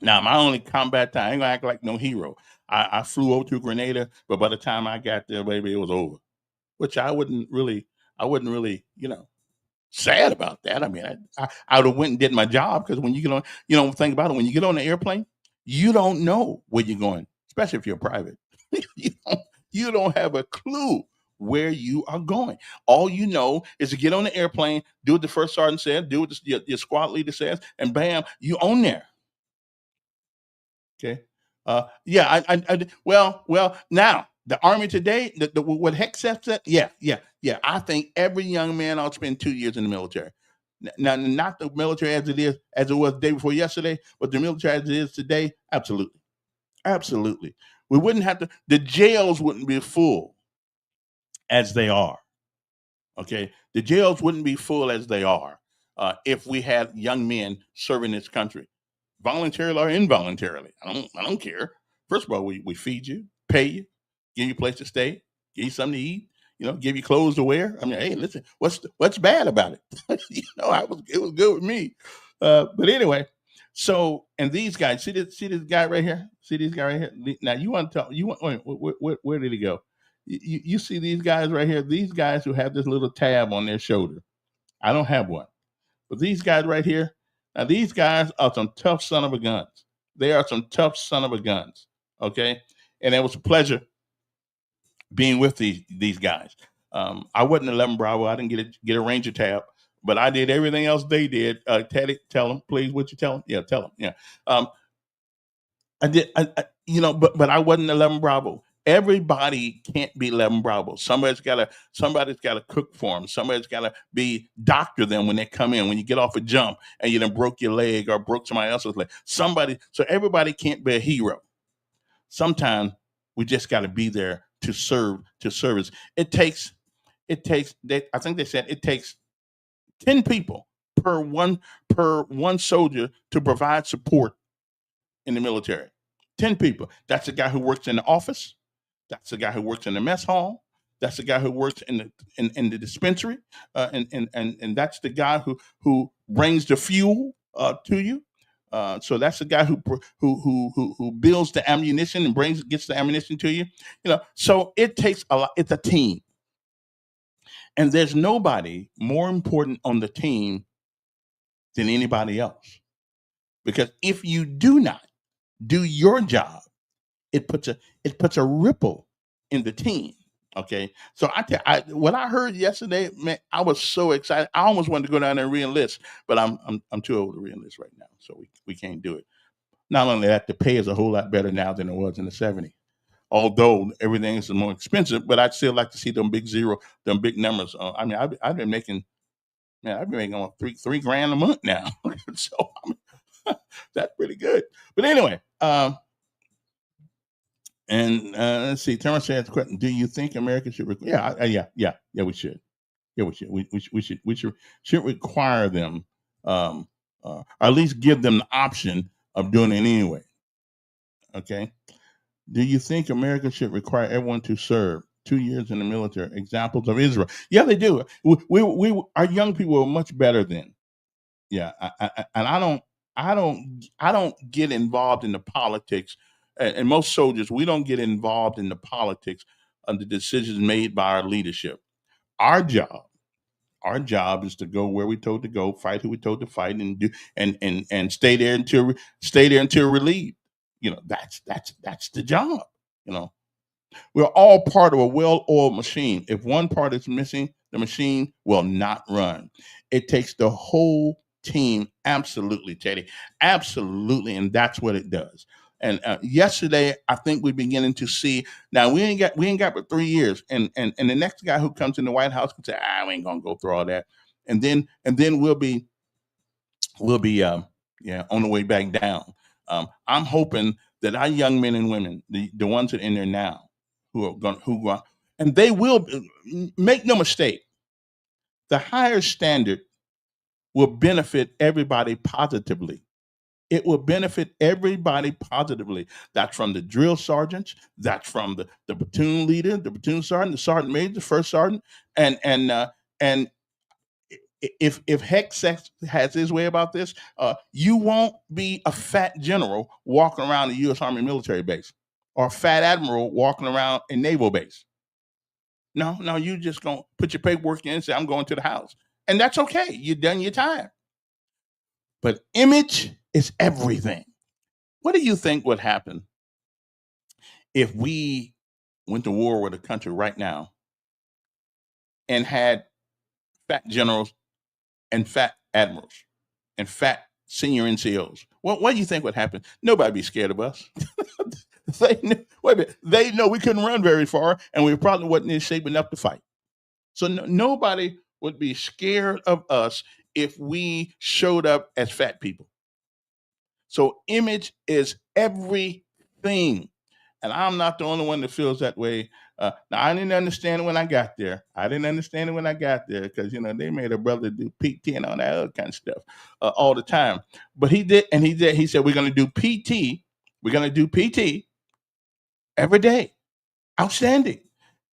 Now, my only combat time, I ain't gonna act like no hero. I flew over to Grenada, but by the time I got there, baby, it was over. Which I wouldn't really, sad about that. I mean, I would have went and did my job, because when you get on, think about it. When you get on the airplane, you don't know where you're going, especially if you're private. you don't you don't have a clue where you are going. All you know is to get on the airplane, do what the first sergeant said, do what your squad leader says, and bam, you on there. Okay. Yeah. Well. Now the Army today, what Heck said. Yeah. I think every young man ought to spend 2 years in the military. Now, not the military as it was the day before yesterday, but the military as it is today. Absolutely, absolutely. We wouldn't have to. The jails wouldn't be full as they are. Okay, the jails wouldn't be full as they are if we had young men serving this country, voluntarily or involuntarily. I don't care. First of all, we feed you, pay you, give you a place to stay, give you something to eat, give you clothes to wear. I mean, hey, listen, what's bad about it? It was good with me. But anyway, and these guys, see this guy right here, see this guy right here. Now you want to talk? You want? Where did he go? You see these guys right here? These guys who have this little tab on their shoulder. I don't have one. But these guys right here, now these guys are some tough son of a guns. They are some tough son of a guns. Okay. And it was a pleasure being with these guys. I wasn't 11 Bravo. I didn't get a Ranger tab, but I did everything else they did. Teddy, tell them, please. What you tell them? Yeah, tell them. Yeah. I did. But I wasn't 11 Bravo. Everybody can't be 11 Bravo. Somebody's got to cook for them. Somebody's got to be doctor them when they come in. When you get off a jump and you done broke your leg or broke somebody else's leg. So everybody can't be a hero. Sometimes we just got to be there to serve, to service. I think they said it takes 10 people per one soldier to provide support in the military. 10 people. That's the guy who works in the office. That's the guy who works in the mess hall. That's the guy who works in the dispensary, and that's the guy who brings the fuel to you. So that's the guy who builds the ammunition and gets the ammunition to you. So it takes a lot. It's a team, and there's nobody more important on the team than anybody else. Because if you do not do your job, it puts a ripple in the team. Okay, so what I heard yesterday, man, I was so excited. I almost wanted to go down there and re-enlist, but I'm too old to re-enlist right now, so we can't do it. Not only that, the pay is a whole lot better now than it was in the '70s. Although everything is more expensive, but I'd still like to see them big numbers. I mean, I've been making, man, I've been making almost three grand a month now, so that's pretty good. But anyway, and let's see. Terrence asked the question: do you think America should? Yeah, we should. Yeah, we should. We should require them, or at least give them the option of doing it anyway. Okay. Do you think America should require everyone to serve 2 years in the military? Examples of Israel. Yeah, they do. Our young people are much better then. Yeah, and I don't get involved in the politics, and most soldiers, we don't get involved in the politics of the decisions made by our leadership. Our job, our job is to go where we told to go, fight who we told to fight, and do and stay there until relieved. That's the job. You know, we're all part of a well-oiled machine. If one part is missing, the machine will not run. It takes the whole team, absolutely, Teddy, absolutely, and that's what it does. And yesterday, I think we're beginning to see. Now we ain't got but 3 years, and the next guy who comes in the White House can say, we ain't gonna go through all that, and then we'll be yeah, on the way back down. I'm hoping that our young men and women, the ones that are in there now, and they will make no mistake, the higher standard will benefit everybody positively. It will benefit everybody positively. That's from the drill sergeants. That's from the platoon leader, the platoon sergeant, the sergeant major, the first sergeant, and if Hex has his way about this, you won't be a fat general walking around the U.S. Army military base or a fat admiral walking around a naval base. No, you just gonna put your paperwork in and say, I'm going to the house. And that's okay. You've done your time. But image is everything. What do you think would happen if we went to war with a country right now and had fat generals and fat admirals and fat senior NCOs? What do you think would happen? Nobody be scared of us. Wait a minute. They know we couldn't run very far, and we probably wasn't in shape enough to fight. So nobody would be scared of us if we showed up as fat people. So image is everything. And I'm not the only one that feels that way. Now, I didn't understand it when I got there. Because, they made a brother do PT and all that other kind of stuff all the time. But he did, and he said, we're going to do PT. We're going to do PT every day. Outstanding.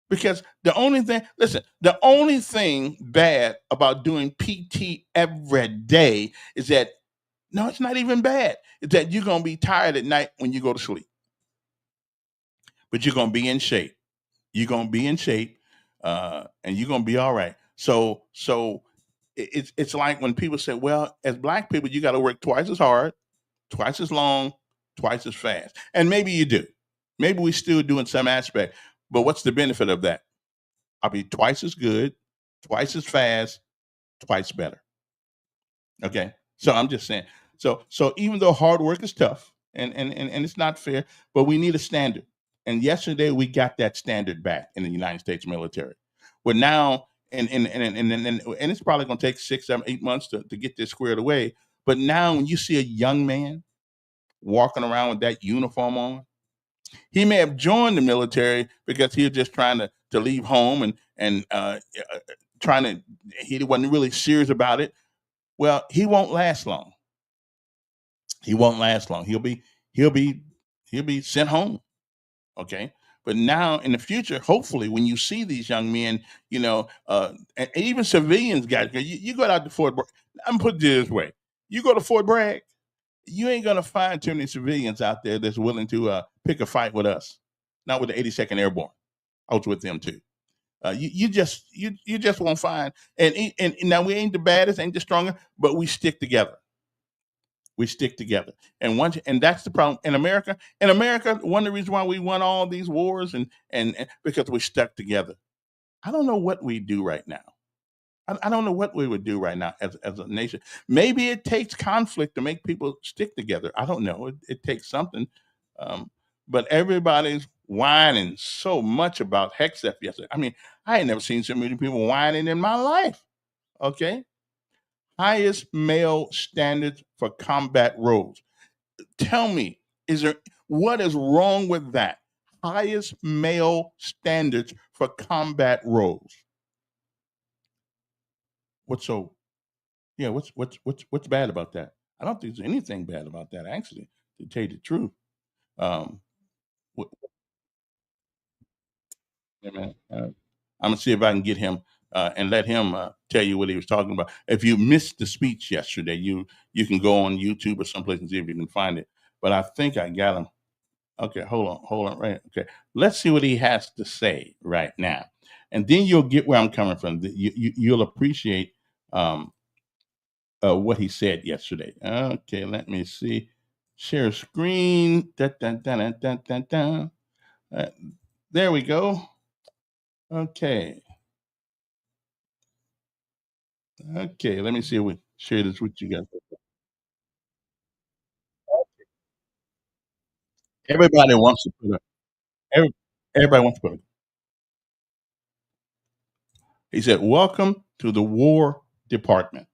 Because the only thing bad about doing PT every day is that, no, it's not even bad. It's that you're going to be tired at night when you go to sleep. But you're going to be in shape. You're going to be in shape, and you're going to be all right. So it's like when people say, well, as Black people, you got to work twice as hard, twice as long, twice as fast. And maybe you do. Maybe we still do in some aspect. But what's the benefit of that? I'll be twice as good, twice as fast, twice better. Okay. So I'm just saying. So even though hard work is tough and it's not fair, but we need a standard. And yesterday we got that standard back in the United States military. But now, and it's probably going to take 6, 7, 8 months to get this squared away. But now when you see a young man walking around with that uniform on, he may have joined the military because he was just trying to leave home and he wasn't really serious about it. Well, he won't last long. He'll be sent home. Okay. But now in the future, hopefully, when you see these young men, and even civilians, guys, you go out to Fort Bragg. I'm putting it this way: you go to Fort Bragg, You ain't gonna find too many civilians out there that's willing to pick a fight with us. Not with the 82nd Airborne. I was with them too. You just won't find. And now we ain't the baddest, ain't the strongest, but we stick together. We stick together. And that's the problem in America. In America, one of the reasons why we won all these wars and because we stuck together. I don't know what we do right now. I don't know what we would do right now as a nation. Maybe it takes conflict to make people stick together. I don't know. It takes something. Um, but everybody's whining so much about Hexef yesterday. I mean, I ain't never seen so many people whining in my life. Okay. Highest male standards for combat roles. Tell me, is there what is wrong with that? Highest male standards for combat roles. What's so Yeah, what's bad about that? I don't think there's anything bad about that, actually, to tell you the truth. Um, wh- yeah, man, I'm gonna see if I can get him and let him tell you what he was talking about. If you missed the speech yesterday, you can go on YouTube or someplace and see if you can find it. But I think I got him. Okay, hold on, right? Okay, let's see what he has to say right now, and then you'll get where I'm coming from. You'll appreciate um, what he said yesterday. Okay, let me see. Share screen. Dun, dun, dun, dun, dun, dun, dun. Uh, there we go. Okay. Okay, let me see if we share this with you guys. Everybody wants to put a every, everybody wants to put a he said, welcome to the War Department.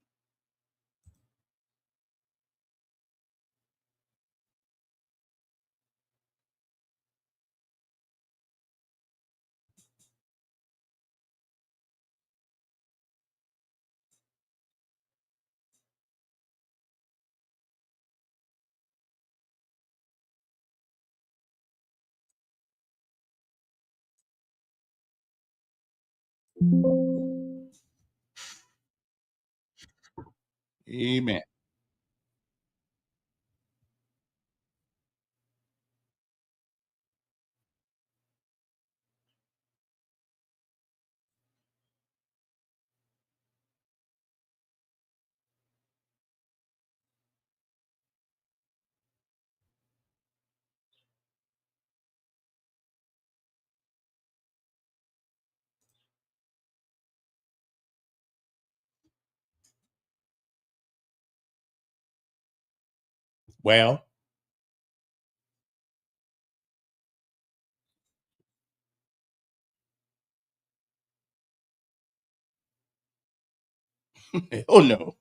Amen. Well, oh no.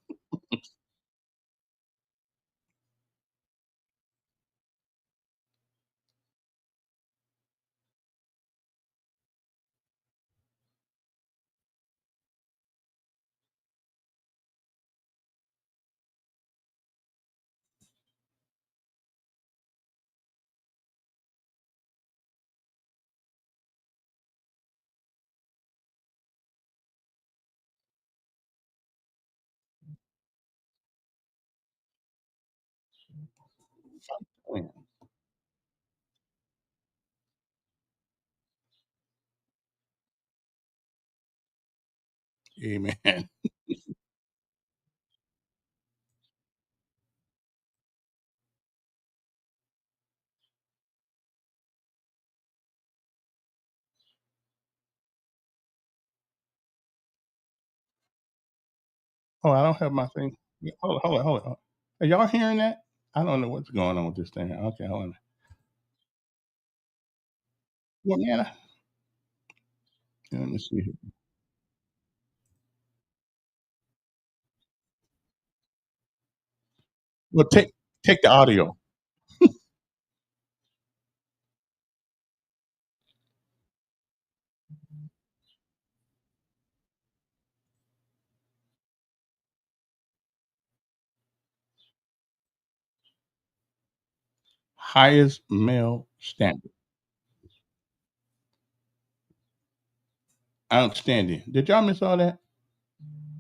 Amen. Oh, I don't have my thing. Yeah, hold on. Are y'all hearing that? I don't know what's going on with this thing. Okay, hold on. Well, man, let me see here. Well, take the audio. Highest male standard. Outstanding. Did y'all miss all that?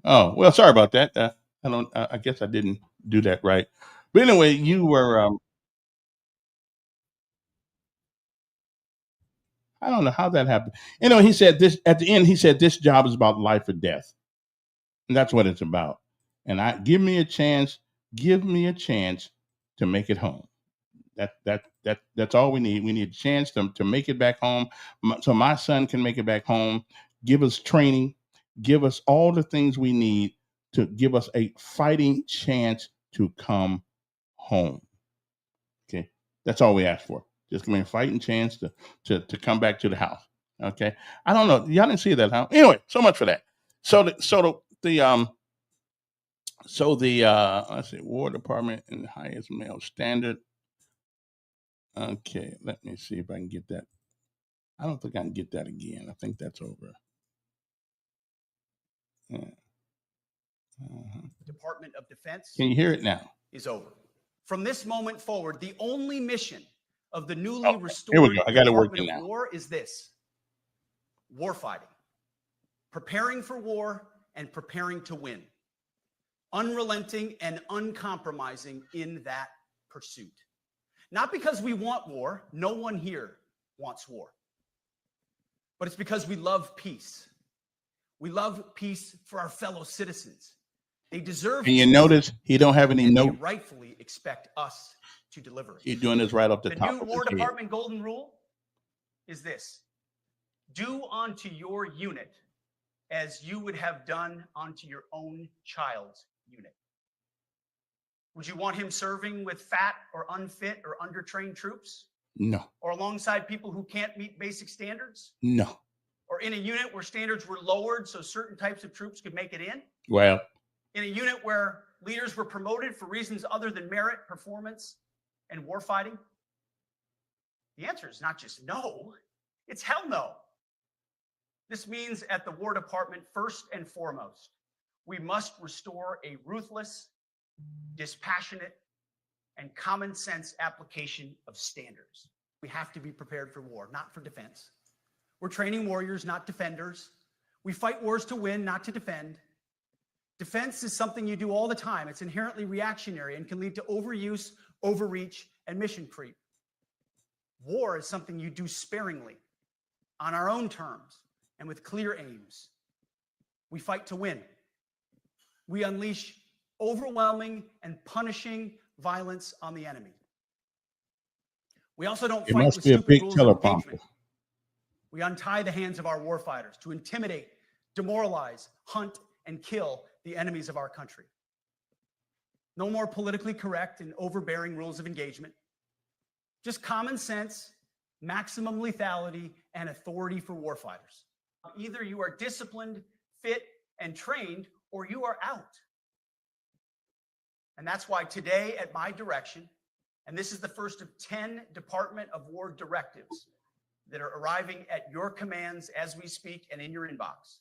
Oh, well, sorry about that. I don't. I guess I didn't do that right. But anyway, you were. I don't know how that happened. Anyway, he said this at the end. He said this job is about life or death, and that's what it's about. And I give me a chance. Give me a chance to make it home. That's all we need. We need a chance to make it back home, so my son can make it back home. Give us training. Give us all the things we need to give us a fighting chance to come home. Okay, that's all we ask for. Just give me a fighting chance to come back to the house. Okay, I don't know. Y'all didn't see that, huh? Anyway, so much for that. So the let's see, War Department and the highest male standard. Okay, let me see if I can get that. I don't think I can get that again. I think that's over. Yeah. Department of Defense Can you hear it now? is over. From this moment forward, the only mission of the newly Here we restored go. I got it Department working of now. War is this: warfighting, preparing for war and preparing to win, unrelenting and uncompromising in that pursuit. Not because we want war, no one here wants war, but it's because we love peace. We love peace for our fellow citizens. They deserve And you peace, notice he don't have any and they note. rightfully expect us to deliver it. He's doing this right off the The top new of War his head. Department golden rule is this: do unto your unit as you would have done unto your own child's unit. Would you want him serving with fat or unfit or undertrained troops? No, Or alongside people who can't meet basic standards? no. Or in a unit where standards were lowered so certain types of troops could make it in? Well, In a unit where leaders were promoted for reasons other than merit, performance, and warfighting? The answer is not just no, it's hell no. This means at the War Department, first and foremost, we must restore a ruthless, dispassionate, and common sense application of standards. We have to be prepared for war, not for defense. We're training warriors, not defenders. We fight wars to win, not to defend. Defense is something you do all the time. It's inherently reactionary and can lead to overuse, overreach, and mission creep. War is something you do sparingly, on our own terms, and with clear aims. We fight to win. We unleash overwhelming and punishing violence on the enemy. We also don't it fight must with be a stupid big rules of teleprompter. engagement. We untie the hands of our warfighters to intimidate, demoralize, hunt, and kill the enemies of our country. No more politically correct and overbearing rules of engagement. Just common sense, maximum lethality, and authority for warfighters. Either you are disciplined, fit, and trained, or you are out. And that's why today, at my direction, and this is the first of 10 Department of War directives that are arriving at your commands as we speak and in your inbox.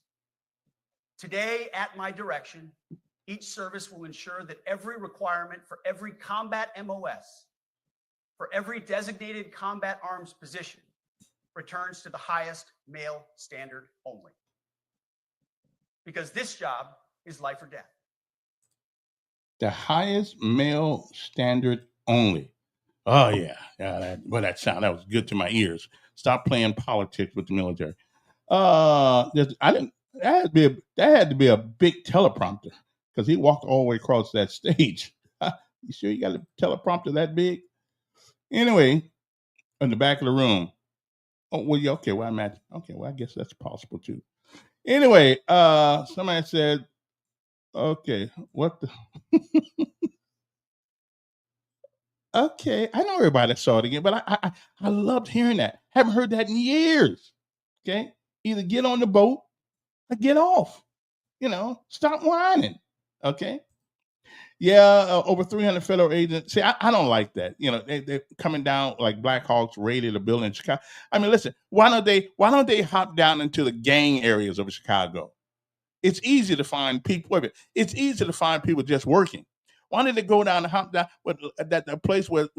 Today, at my direction, each service will ensure that every requirement for every combat MOS, for every designated combat arms position, returns to the highest male standard only. Because this job is life or death. The highest male standard only. Oh yeah, that was good to my ears. Stop playing politics with the military. I didn't. That had to be a big teleprompter because he walked all the way across that stage. You sure you got a teleprompter that big? Anyway, in the back of the room. Oh well, yeah, okay. Well, I guess that's possible too. Anyway, somebody said, okay, what the? Okay, I know everybody saw it again, but I loved hearing that. Haven't heard that in years. Okay, either get on the boat or get off. Stop whining. Okay. Yeah, over 300 federal agents. See, I don't like that. They're coming down like Black Hawks raided a building in Chicago. I mean, listen, why don't they hop down into the gang areas of Chicago? It's easy to find people. It's easy to find people just working. Why don't they go down and hop down with that place where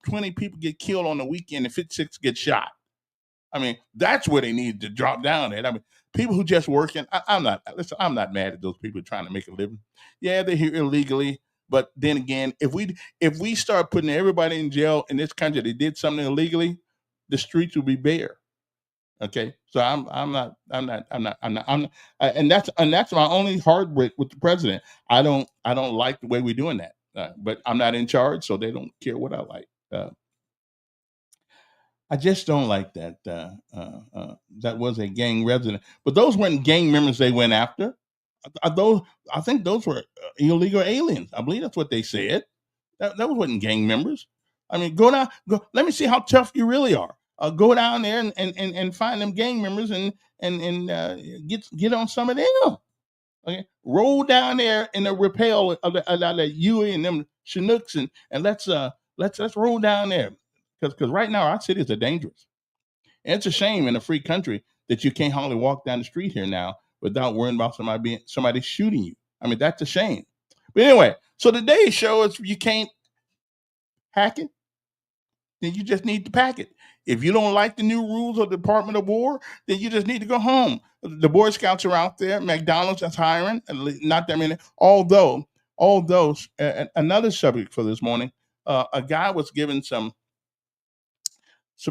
20 people get killed on the weekend and 56 get shot? I mean, that's where they need to drop down at. I mean, people who just working. I'm not mad at those people trying to make a living. Yeah, they're here illegally, But then again, if we start putting everybody in jail in this country that did something illegally, the streets will be bare. Okay, so and that's my only heartbreak with the president. I don't like the way we're doing that, but I'm not in charge, so they don't care what I like. I just don't like that. That was a gang resident, but those weren't gang members they went after. Those I think those were illegal aliens. I believe that's what they said. That wasn't gang members. I mean, go down. Go. Let me see how tough you really are. Go down there and find them gang members and get on some of them. Okay, roll down there in the rappel of the Huey and them Chinooks and let's roll down there because right now our cities are dangerous. And it's a shame in a free country that you can't hardly walk down the street here now without worrying about somebody shooting you. I mean, that's a shame. But anyway, so today's show is you can't hack it, then you just need to pack it. If you don't like the new rules of the Department of War, then you just need to go home. The Boy Scouts are out there. McDonald's is hiring. Not that many. Although another subject for this morning, a guy was given some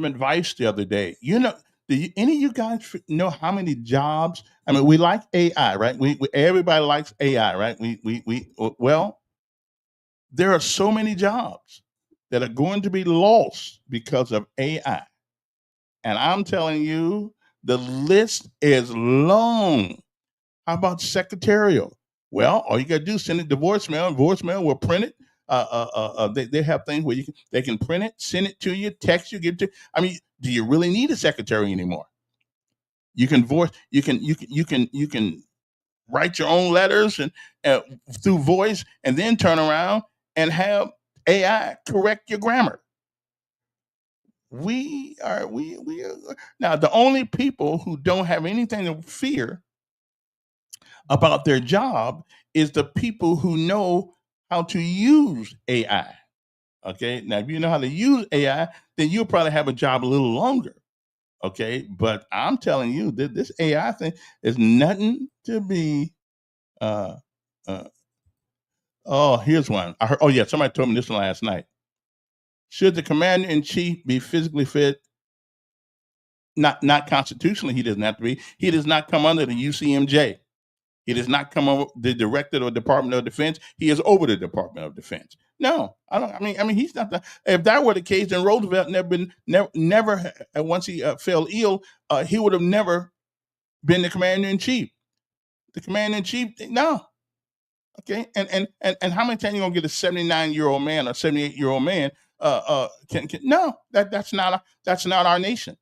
advice the other day. Any of you guys know how many jobs? I mean, we like AI, right? We everybody likes AI, right? Well, there are so many jobs that are going to be lost because of AI. And I'm telling you, the list is long. How about secretarial? Well, all you got to do is send it to voicemail, and voicemail will print it. They have things where they can print it, send it to you, text you, give it to. I mean, do you really need a secretary anymore? You can write your own letters and through voice, and then turn around and have AI correct your grammar. We are now the only people who don't have anything to fear about their job is the people who know how to use AI. Okay, now if you know how to use AI, then you'll probably have a job a little longer. Okay, but I'm telling you that this AI thing is nothing to be. Uh, uh, oh, here's one. I heard. Oh yeah, somebody told me this one last night. Should the commander in chief be physically fit? Not constitutionally, he doesn't have to be. He does not come under the UCMJ. He does not come over the director of the Department of Defense. He is over the Department of Defense. No, I don't. I mean, he's not the. If that were the case, then Roosevelt never. Once he fell ill, he would have never been the commander in chief. The commander in chief, no. Okay, and how many times you gonna get a 79-year-old man or 78-year-old man? No, that's not our nation.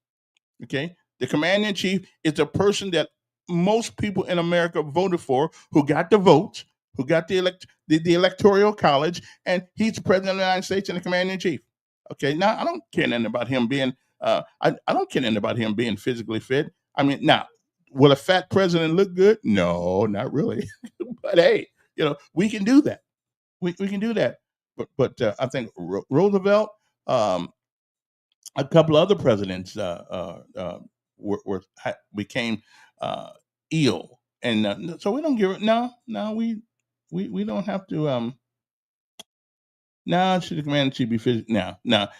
Okay, the commander in chief is the person that most people in America voted for, who got the votes, who got the electoral college, and he's the president of the United States and the commander in chief. Okay, now I don't care nothing about him being. I don't care nothing about him being physically fit. I mean, now will a fat president look good? No, not really. But hey, we can do that. We can do that. But I think Roosevelt. A couple other presidents became ill, and so we don't give it. No, we don't have to. No, should the commander should be no.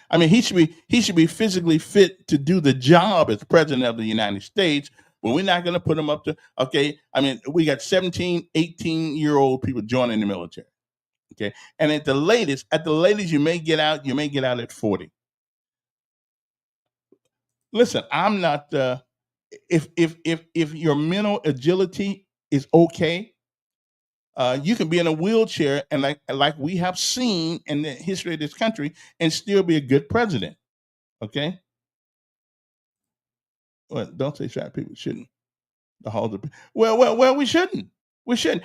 I mean, he should be physically fit to do the job as president of the United States. But we're not going to put him up to. Okay, I mean, we got 17, 18-year-old people joining the military. Okay, and at the latest, you may get out. You may get out at 40. Listen, I'm not. If your mental agility is okay, you can be in a wheelchair and like we have seen in the history of this country, and still be a good president. Okay. Well, don't say fat people shouldn't. Well, we shouldn't. We shouldn't.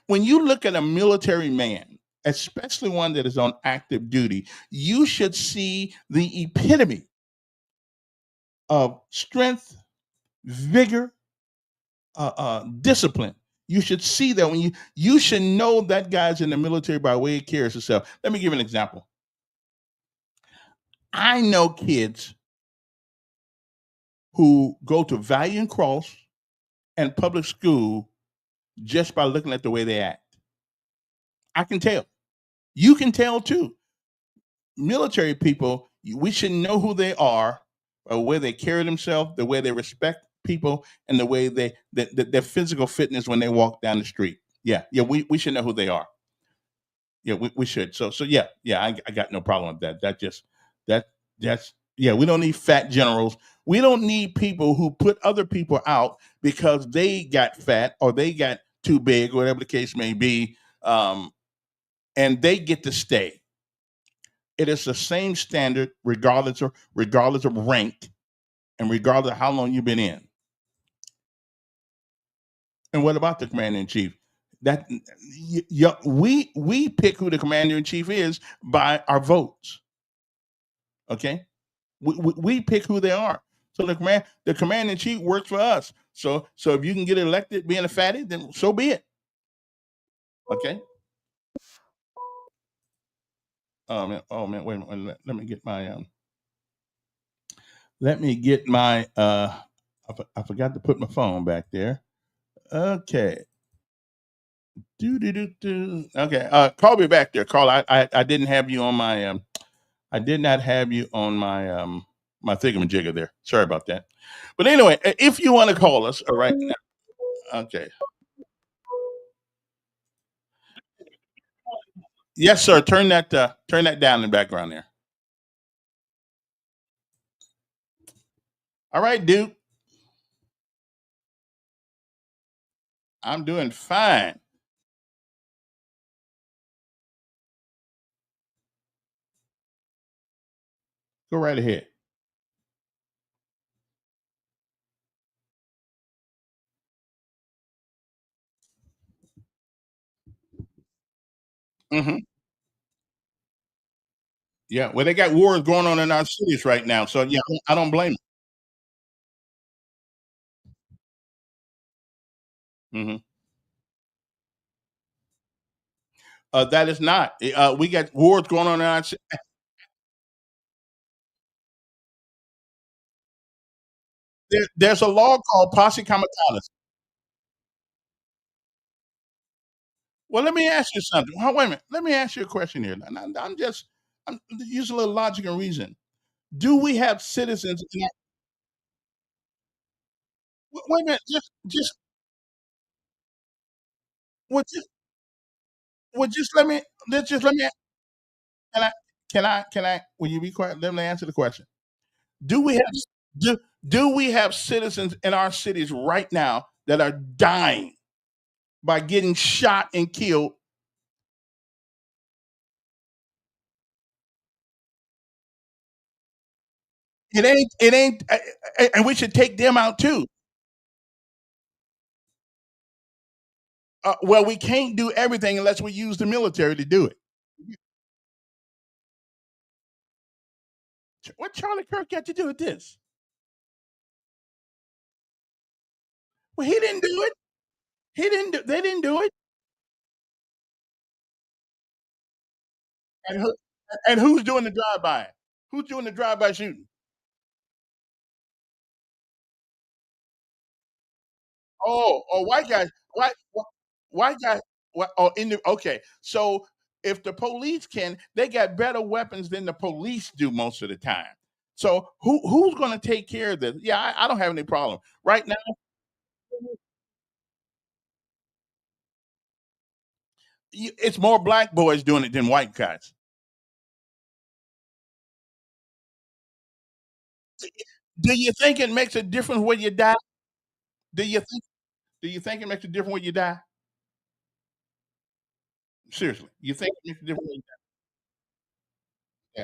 When you look at a military man, especially one that is on active duty, you should see the epitome of strength, vigor, discipline. You should see that when you should know that guy's in the military by the way he carries himself. Let me give you an example. I know kids who go to Valiant Cross and public school just by looking at the way they act. I can tell. You can tell too. Military people, we should know who they are, or where they carry themselves, the way they respect people, and the way their physical fitness when they walk down the street. Yeah, yeah, we should know who they are. Yeah, we should. So yeah, yeah, I got no problem with that. That that's yeah. We don't need fat generals. We don't need people who put other people out because they got fat or they got too big, whatever the case may be, and they get to stay. It is the same standard regardless of rank and regardless of how long you've been in. And what about the commander in chief? That we pick who the commander in chief is by our votes. Okay, we pick who they are. So the commander in chief works for us. So if you can get elected being a fatty, then so be it. Okay. Oh man, wait a minute. Let me get my let me get my I forgot to put my phone back there. Okay. Do do do do. Okay. Call me back there, Carl. I didn't have you on my I did not have you on my my thingamajigger there. Sorry about that. But anyway, if you want to call us, all right now. Okay. Yes, sir. Turn that down in the background there. All right, dude. I'm doing fine. Go right ahead. Hmm. Yeah. Well, they got wars going on in our cities right now, so yeah, I don't blame them. Hmm. That is not. We got wars going on in our. There's a law called posse comitatus. Well, let me ask you something. Wait a minute. Let me ask you a question here. And I'm using a little logic and reason. Do we have citizens in our, wait a minute, just well, just just let me just let me can I will you be quiet? Let me answer the question. Do we have do do we have citizens in our cities right now that are dying by getting shot and killed? It ain't and we should take them out too. Well, we can't do everything unless we use the military to do it. What Charlie Kirk got to do with this? Well, he didn't do it. He didn't. They didn't do it. And, and who's doing the drive by? Who's doing the drive by shooting? White guys. White guys. What? Oh, in the okay. So if the police can, they got better weapons than the police do most of the time. So who's going to take care of this? Yeah, I don't have any problem right now. It's more black boys doing it than white guys. Do you think it makes a difference when you die? Do you think? Do you think it makes a difference when you die? Seriously, you think it makes a difference when you die? Yeah.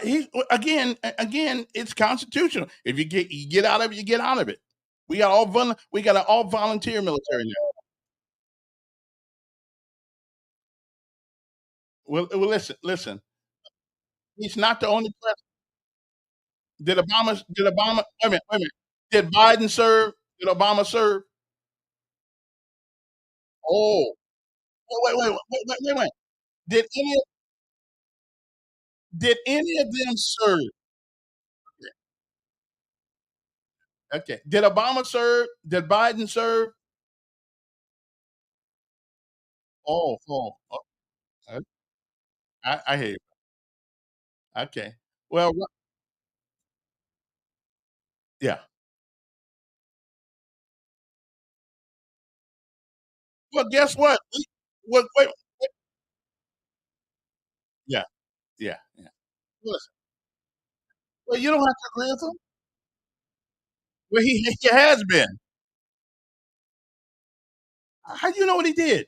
He again, it's constitutional. If you get out of it, you get out of it. We got an all volunteer military now. Listen. He's not the only president. Did Obama? Wait a minute. Did Biden serve? Did Obama serve? Oh, wait. Did any did any of them serve? Okay. Did Obama serve? Did Biden serve? Oh, I hear you. Okay. Well, yeah. Well, guess what? Wait. Yeah, yeah. Listen, well, you don't have to agree with him. Well, he has been. How do you know what he did?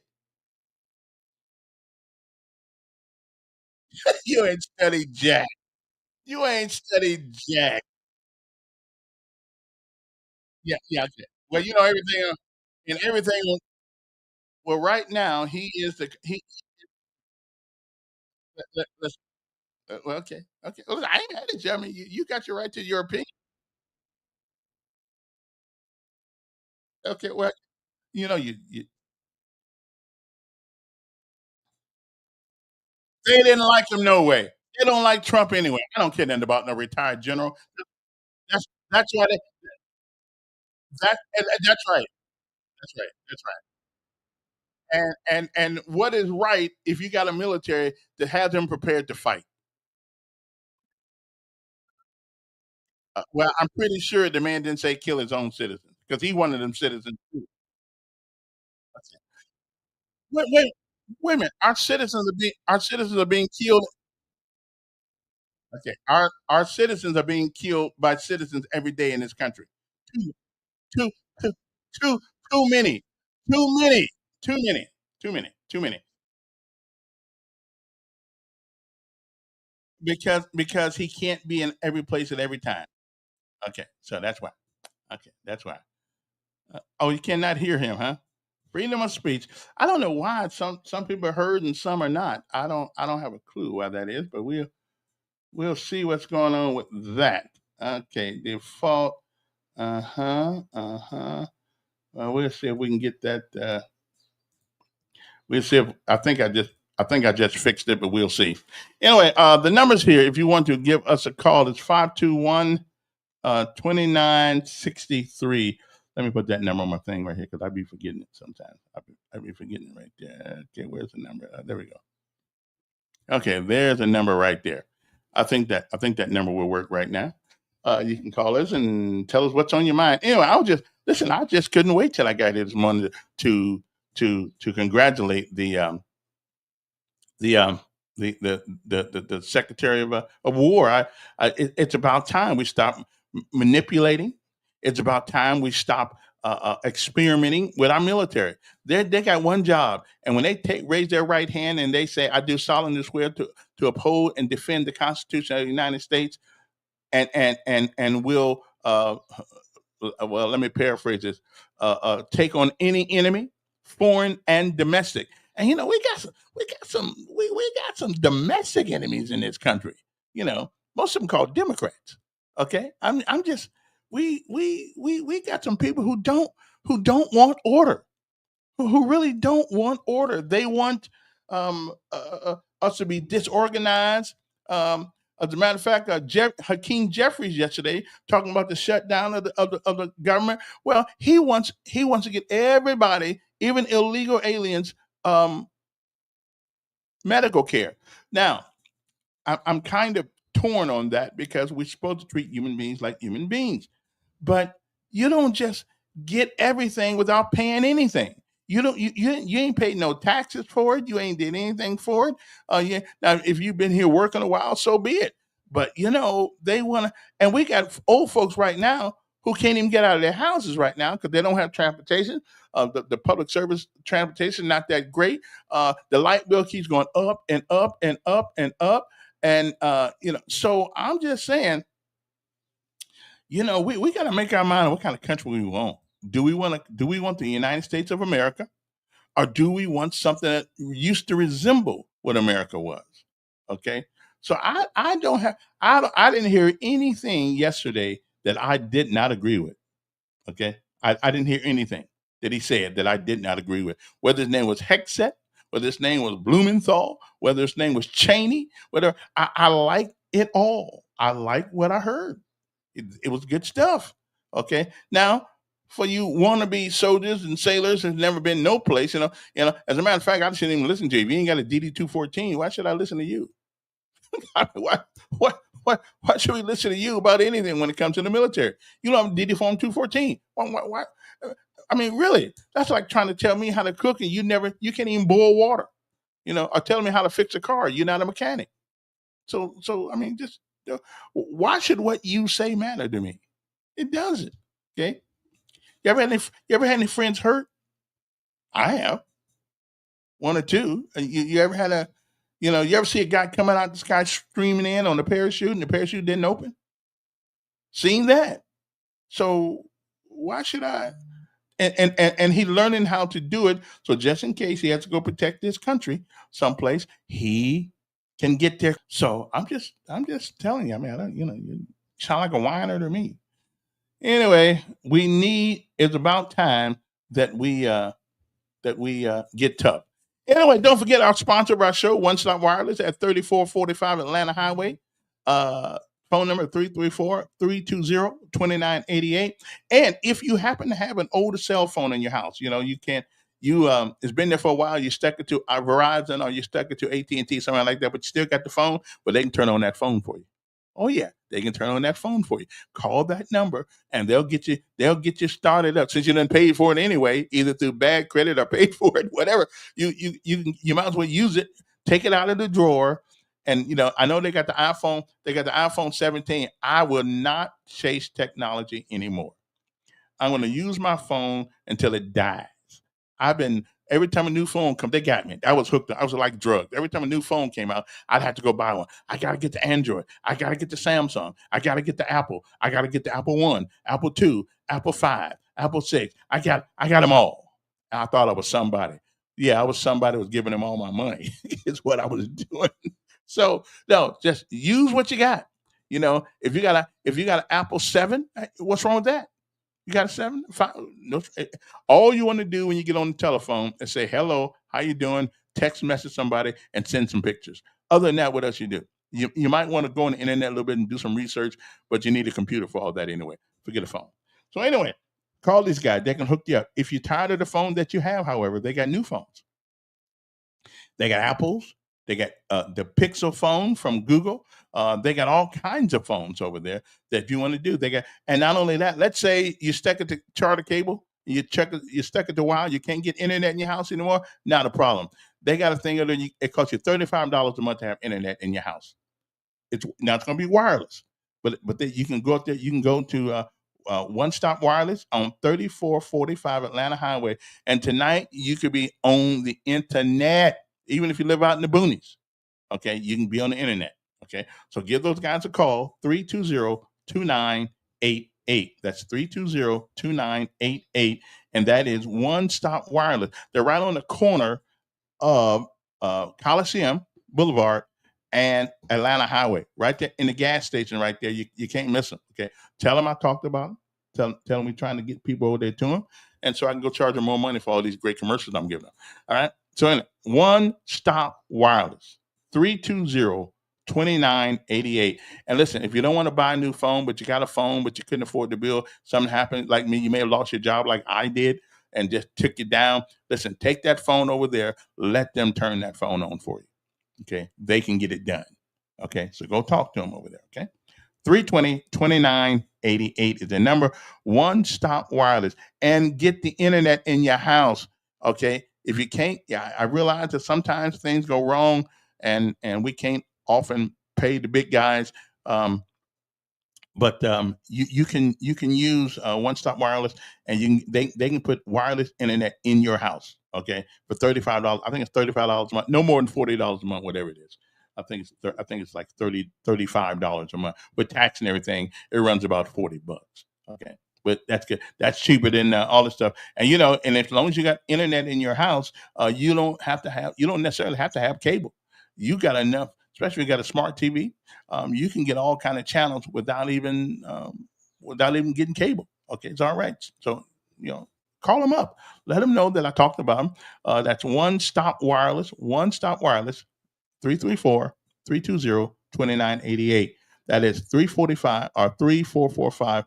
You ain't studied jack. You ain't studied jack. Yeah, yeah, okay. Well, you know everything, and everything. Well, right now he is the he. Let's, well, okay, okay. Well, I ain't mad at you. I mean, you got your right to your opinion. Okay, well, you they didn't like him no way. They don't like Trump anyway. I don't care nothing about no retired general. That's why that's right. That's right. That's right. And what is right if you got a military to have them prepared to fight? Well, I'm pretty sure the man didn't say kill his own citizens because he wanted them citizens too. Wait, wait, wait a minute. Our citizens are being killed. Okay, our citizens are being killed by citizens every day in this country. Too, too, too, too, too many, too many, too many, too many, too many. Because he can't be in every place at every time. Okay, so that's why. Okay, that's why. Oh, you cannot hear him, huh? Freedom of speech. I don't know why some people are heard and some are not. I don't have a clue why that is, but we'll see what's going on with that. Okay, default. Uh huh. Well, we'll see if we can get that. We'll see if I think I just fixed it, but we'll see. Anyway, the numbers here. If you want to give us a call, it's 521 2963. Let me put that number on my thing right here because I be forgetting it sometimes. I be forgetting it right there. Okay, where's the number? There we go. Okay, there's a number right there. I think that number will work right now. You can call us and tell us what's on your mind. Anyway, I was just listen. I just couldn't wait till I got here this morning to to congratulate the the Secretary of War. It's about time we stop manipulating. It's about time we stop experimenting with our military. They got one job, and when they raise their right hand and they say, "I do solemnly swear to uphold and defend the Constitution of the United States," and will well, let me paraphrase this: take on any enemy, foreign and domestic. And we got some domestic enemies in this country. Most of them called Democrats. Okay, I'm just we got some people who don't want order, who really don't want order. They want us to be disorganized. As a matter of fact, Hakeem Jeffries yesterday talking about the shutdown of the government. Well, he wants to get everybody, even illegal aliens, um, medical care. Now, I'm kind of torn on that because we're supposed to treat human beings like human beings. But you don't just get everything without paying anything. You don't. You ain't paid no taxes for it. You ain't did anything for it. Yeah. Now, if you've been here working a while, so be it. But they want to, and we got old folks right now who can't even get out of their houses right now because they don't have transportation. The public service transportation not that great. The light bill keeps going up and up and up and up. And so I'm just saying, we got to make our mind on what kind of country we want. Do we want the United States of America, or do we want something that used to resemble what America was? Okay, so I don't have I didn't hear anything yesterday that I did not agree with. Okay, I didn't hear anything that he said that I did not agree with. Whether his name was Hexet, whether his name was Blumenthal, whether his name was Cheney, whether I like it all. I like what I heard. It was good stuff. Okay. Now, for you wannabe soldiers and sailors who've never been no place, As a matter of fact, I shouldn't even listen to you. If you ain't got a DD-214, why should I listen to you? Why should we listen to you about anything when it comes to the military? You don't have DD Form 214. Why? I mean, really, that's like trying to tell me how to cook and you can't even boil water, or telling me how to fix a car. You're not a mechanic. So I mean, just why should what you say matter to me? It doesn't. Okay. You ever had any friends hurt? I have one or two. You ever had you ever see a guy coming out the sky streaming in on a parachute and the parachute didn't open? Seen that. So why should I? And he learning how to do it. So just in case he has to go protect his country someplace, he can get there. So I'm just telling you. I mean, I don't, you sound like a whiner to me. Anyway, it's about time that we get tough. Anyway, don't forget our sponsor of our show, One Stop Wireless at 3445 Atlanta Highway. Uh, Phone number 334-320-2988. And if you happen to have an older cell phone in your house, you can't it's been there for a while, you stuck it to Verizon or you stuck it to AT&T, something like that, but you still got the phone, but they can turn on that phone for you. Oh yeah, they can turn on that phone for you. Call that number and they'll get you started up. Since you done paid for it anyway, either through bad credit or paid for it, whatever. You might as well use it. Take it out of the drawer. And I know they got the iPhone 17. I will not chase technology anymore. I'm going to use my phone until it dies. Every time a new phone comes, they got me. I was hooked. I was like drugs. Every time a new phone came out, I'd have to go buy one. I got to get the Android. I got to get the Samsung. I got to get the Apple. I got to get the Apple One, Apple Two, Apple 5, Apple 6. I got them all. And I thought I was somebody. Yeah, I was somebody who was giving them all my money. Is what I was doing. So no, just use what you got. If you got an Apple 7, what's wrong with that? You got a 7, 5? No, all you want to do when you get on the telephone is say hello, how you doing? Text message somebody and send some pictures. Other than that, what else you do? You might want to go on the internet a little bit and do some research, but you need a computer for all that anyway. Forget a phone. So anyway, call these guys. They can hook you up. If you're tired of the phone that you have, however, they got new phones. They got Apples. They got the Pixel phone from Google. They got all kinds of phones over there that you want to do. And not only that, let's say you stuck it to charter cable, you stuck it to wire, you can't get internet in your house anymore. Not a problem. They got a thing that it costs you $35 a month to have internet in your house. It's going to be wireless, but then you can go up there. You can go to One Stop Wireless on 3445 Atlanta Highway, and tonight you could be on the internet, even if you live out in the boonies. Okay, you can be on the internet. Okay, so give those guys a call, 320-2988. That's 320-2988, and that is One Stop Wireless. They're right on the corner of Coliseum Boulevard and Atlanta Highway, right there in the gas station right there. You can't miss them. Okay, tell them I talked about them. Tell them we're trying to get people over there to them, and so I can go charge them more money for all these great commercials I'm giving them. All right. So anyway, One Stop Wireless, 320-2988. And listen, if you don't want to buy a new phone, but you got a phone, but you couldn't afford the bill, something happened like me, you may have lost your job like I did and just took you down. Listen, take that phone over there. Let them turn that phone on for you. Okay. They can get it done. Okay. So go talk to them over there. Okay. 320-2988 is the number. One Stop Wireless, and get the internet in your house. Okay. If you can't, yeah, I realize that sometimes things go wrong and we can't often pay the big guys. But you can use One Stop Wireless, and they can put wireless internet in your house. Okay, for $35. I think it's $35 a month, no more than $40 a month, whatever it is. I think it's like $35 a month with tax and everything. It runs about $40. Okay, but that's good. That's cheaper than all this stuff. And and as long as you got internet in your house, you don't necessarily have to have cable. You got enough. Especially if you got a smart TV, you can get all kind of channels without even getting cable. Okay, it's all right. So call them up, let them know that I talked about them. That's One Stop Wireless. One Stop Wireless, 334-320-2988. That is 345 or 3445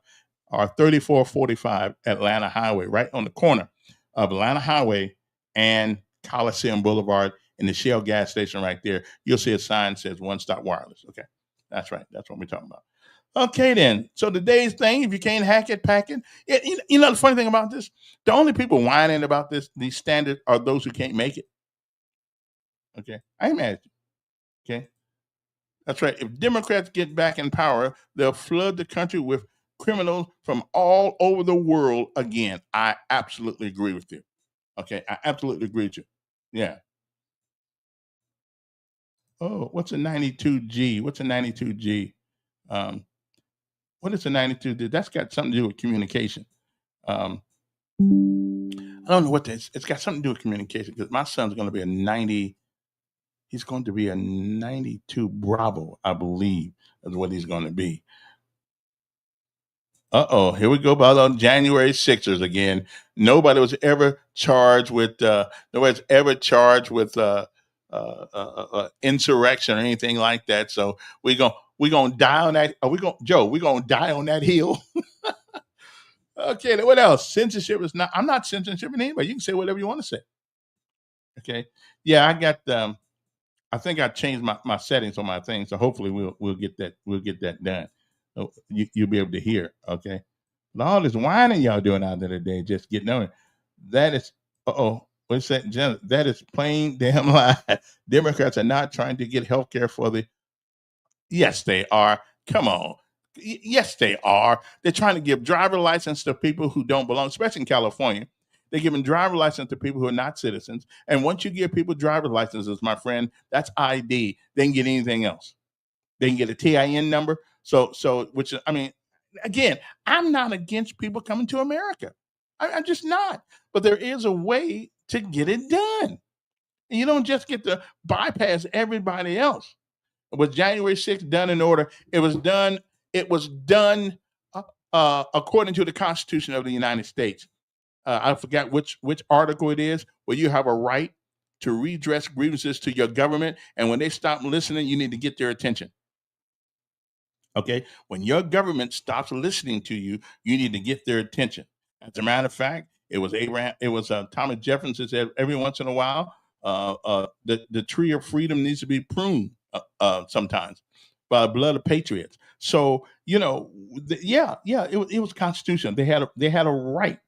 are 3445 Atlanta Highway, right on the corner of Atlanta Highway and Coliseum Boulevard in the Shell gas station right there. You'll see a sign that says One Stop Wireless. Okay, that's right. That's what we're talking about. Okay, then. So today's thing, if you can't hack it, pack it. You know the funny thing about this? The only people whining about these standards, are those who can't make it. Okay, I ain't mad at you. Okay, that's right. If Democrats get back in power, they'll flood the country with criminals from all over the world again. I absolutely agree with you. Okay, I absolutely agree with you. Yeah. Oh, what's a 92G? What's a 92G? Um, what is a 92? That's got something to do with communication. Um, I don't know what this. It's got something to do with communication because my son's going to be a 90. He's going to be a 92 Bravo, I believe, is what he's going to be. Here we go about on January Sixers again. Nobody was ever charged with. Nobody's ever charged with insurrection or anything like that. So we gonna die on that. Are we gonna Joe? We gonna die on that hill. Okay. Then what else? Censorship is not. I'm not censorship anybody. You can say whatever you want to say. Okay. Yeah, I got. I think I changed my settings on my thing, so hopefully we'll get that done. So you'll be able to hear. Okay. But all this whining y'all doing out there today, just getting on it. That is. What's that? That is plain damn lie. Democrats are not trying to get health care for the. Yes, they are. Come on. Yes, they are. They're trying to give driver license to people who don't belong, especially in California. They're giving driver license to people who are not citizens. And once you give people driver licenses, my friend, that's ID. They can get anything else. They can get a TIN number. Which I mean, again, I'm not against people coming to America. I'm just not. But there is a way to get it done. And you don't just get to bypass everybody else. Was January 6th done in order? It was done. It was done according to the Constitution of the United States. I forgot which article it is, where you have a right to redress grievances to your government, and when they stop listening, you need to get their attention. Okay, when your government stops listening to you, you need to get their attention. As a matter of fact, it was Abraham. It was Thomas Jefferson said every once in a while, the tree of freedom needs to be pruned sometimes by the blood of patriots. So it was constitutional. They had a right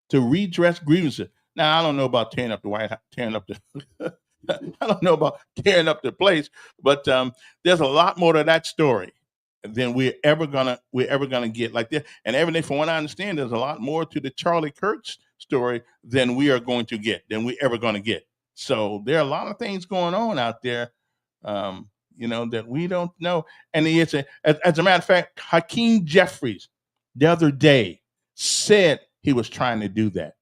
to redress grievances. Now I don't know about tearing up the White House, tearing up the. I don't know about tearing up the place, but there's a lot more to that story than we're ever gonna get like this. And everything, from what I understand, there's a lot more to the Charlie Kirk's story than we are going to get, than we ever going to get. So there are a lot of things going on out there, that we don't know. And as a matter of fact, Hakeem Jeffries the other day said he was trying to do that.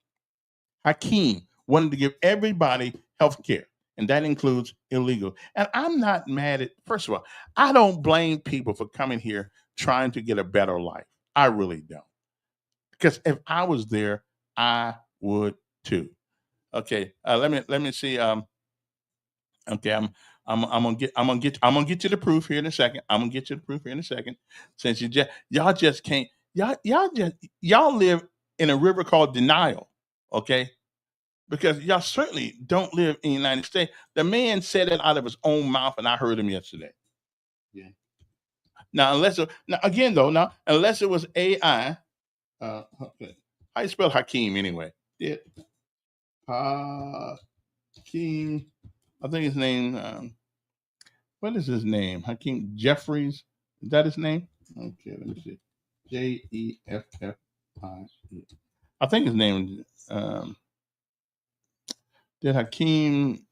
Hakeem wanted to give everybody health care, and that includes illegal. And I'm not mad at, first of all, I don't blame people for coming here trying to get a better life. I really don't. Because if I was there, I would too. Okay, let me see. Okay, I'm gonna get you the proof here in a second. I'm gonna get you the proof here in a second. Since y'all just can't y'all live in a river called denial. Okay, because y'all certainly don't live in the United States. The man said it out of his own mouth, and I heard him yesterday. Yeah. Now, unless it was AI, okay. How you spell Hakeem anyway? Yeah. Hakeem. I think his name. What is his name? Hakeem Jeffries. Is that his name? Okay, let me see. Jeffi. I think his name. Did Hakeem?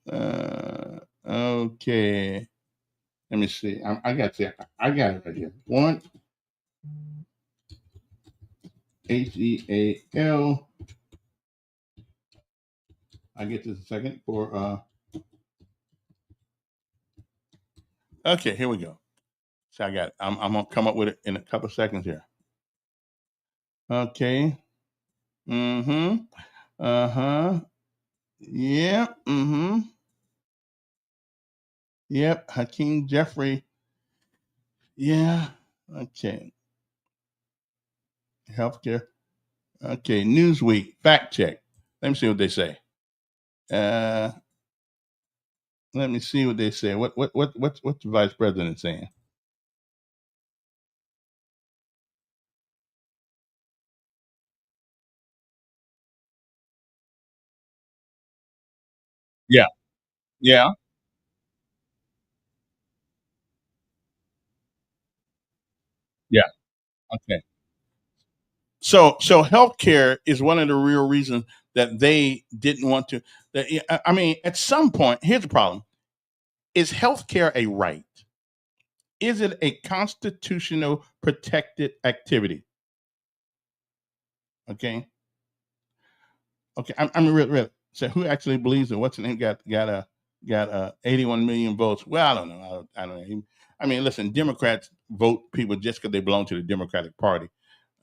Okay. Let me see. I got it. I got it right here. One Heal. I get this a second for. Okay, here we go. So I got it. I'm gonna come up with it in a couple seconds here. Okay. Mm-hmm. Uh-huh. Yeah. Mm-hmm. Yep. Hakeem Jeffrey. Yeah. Okay. Healthcare. Okay, Newsweek fact check. Let me see what they say. Uh, let me see what they say. What's the vice president saying? Yeah, yeah, yeah. Okay. So healthcare is one of the real reasons that they didn't want to. That, yeah, I mean, at some point, here's the problem: is healthcare a right? Is it a constitutional protected activity? Okay, okay. I'm real. So who actually believes it? What's the name? Got 81 million votes. Well, I don't know. I don't know. I mean, listen, Democrats vote people just because they belong to the Democratic Party,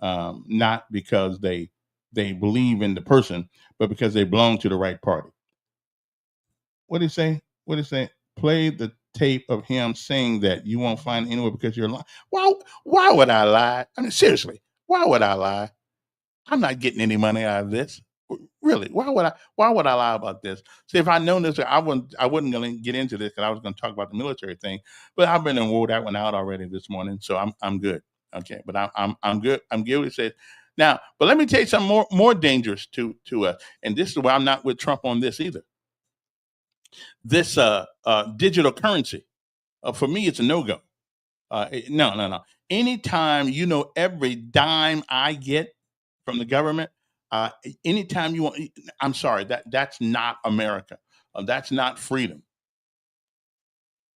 not because they believe in the person, but because they belong to the right party. What did he say? What did he say? Play the tape of him saying that you won't find anywhere because you're lying. Why would I lie? I mean, seriously, why would I lie? I'm not getting any money out of this. Really, why would I lie about this? See, if I known this, I wouldn't gonna get into this because I was gonna talk about the military thing. But I've been and wore that one out already this morning, so I'm good. Okay, but I'm good. I'm good with it. Now, but let me tell you something more dangerous to and this is why I'm not with Trump on this either. This digital currency, for me, it's a no go. No, no, no. Anytime every dime I get from the government, anytime you want, I'm sorry, that's not America. That's not freedom.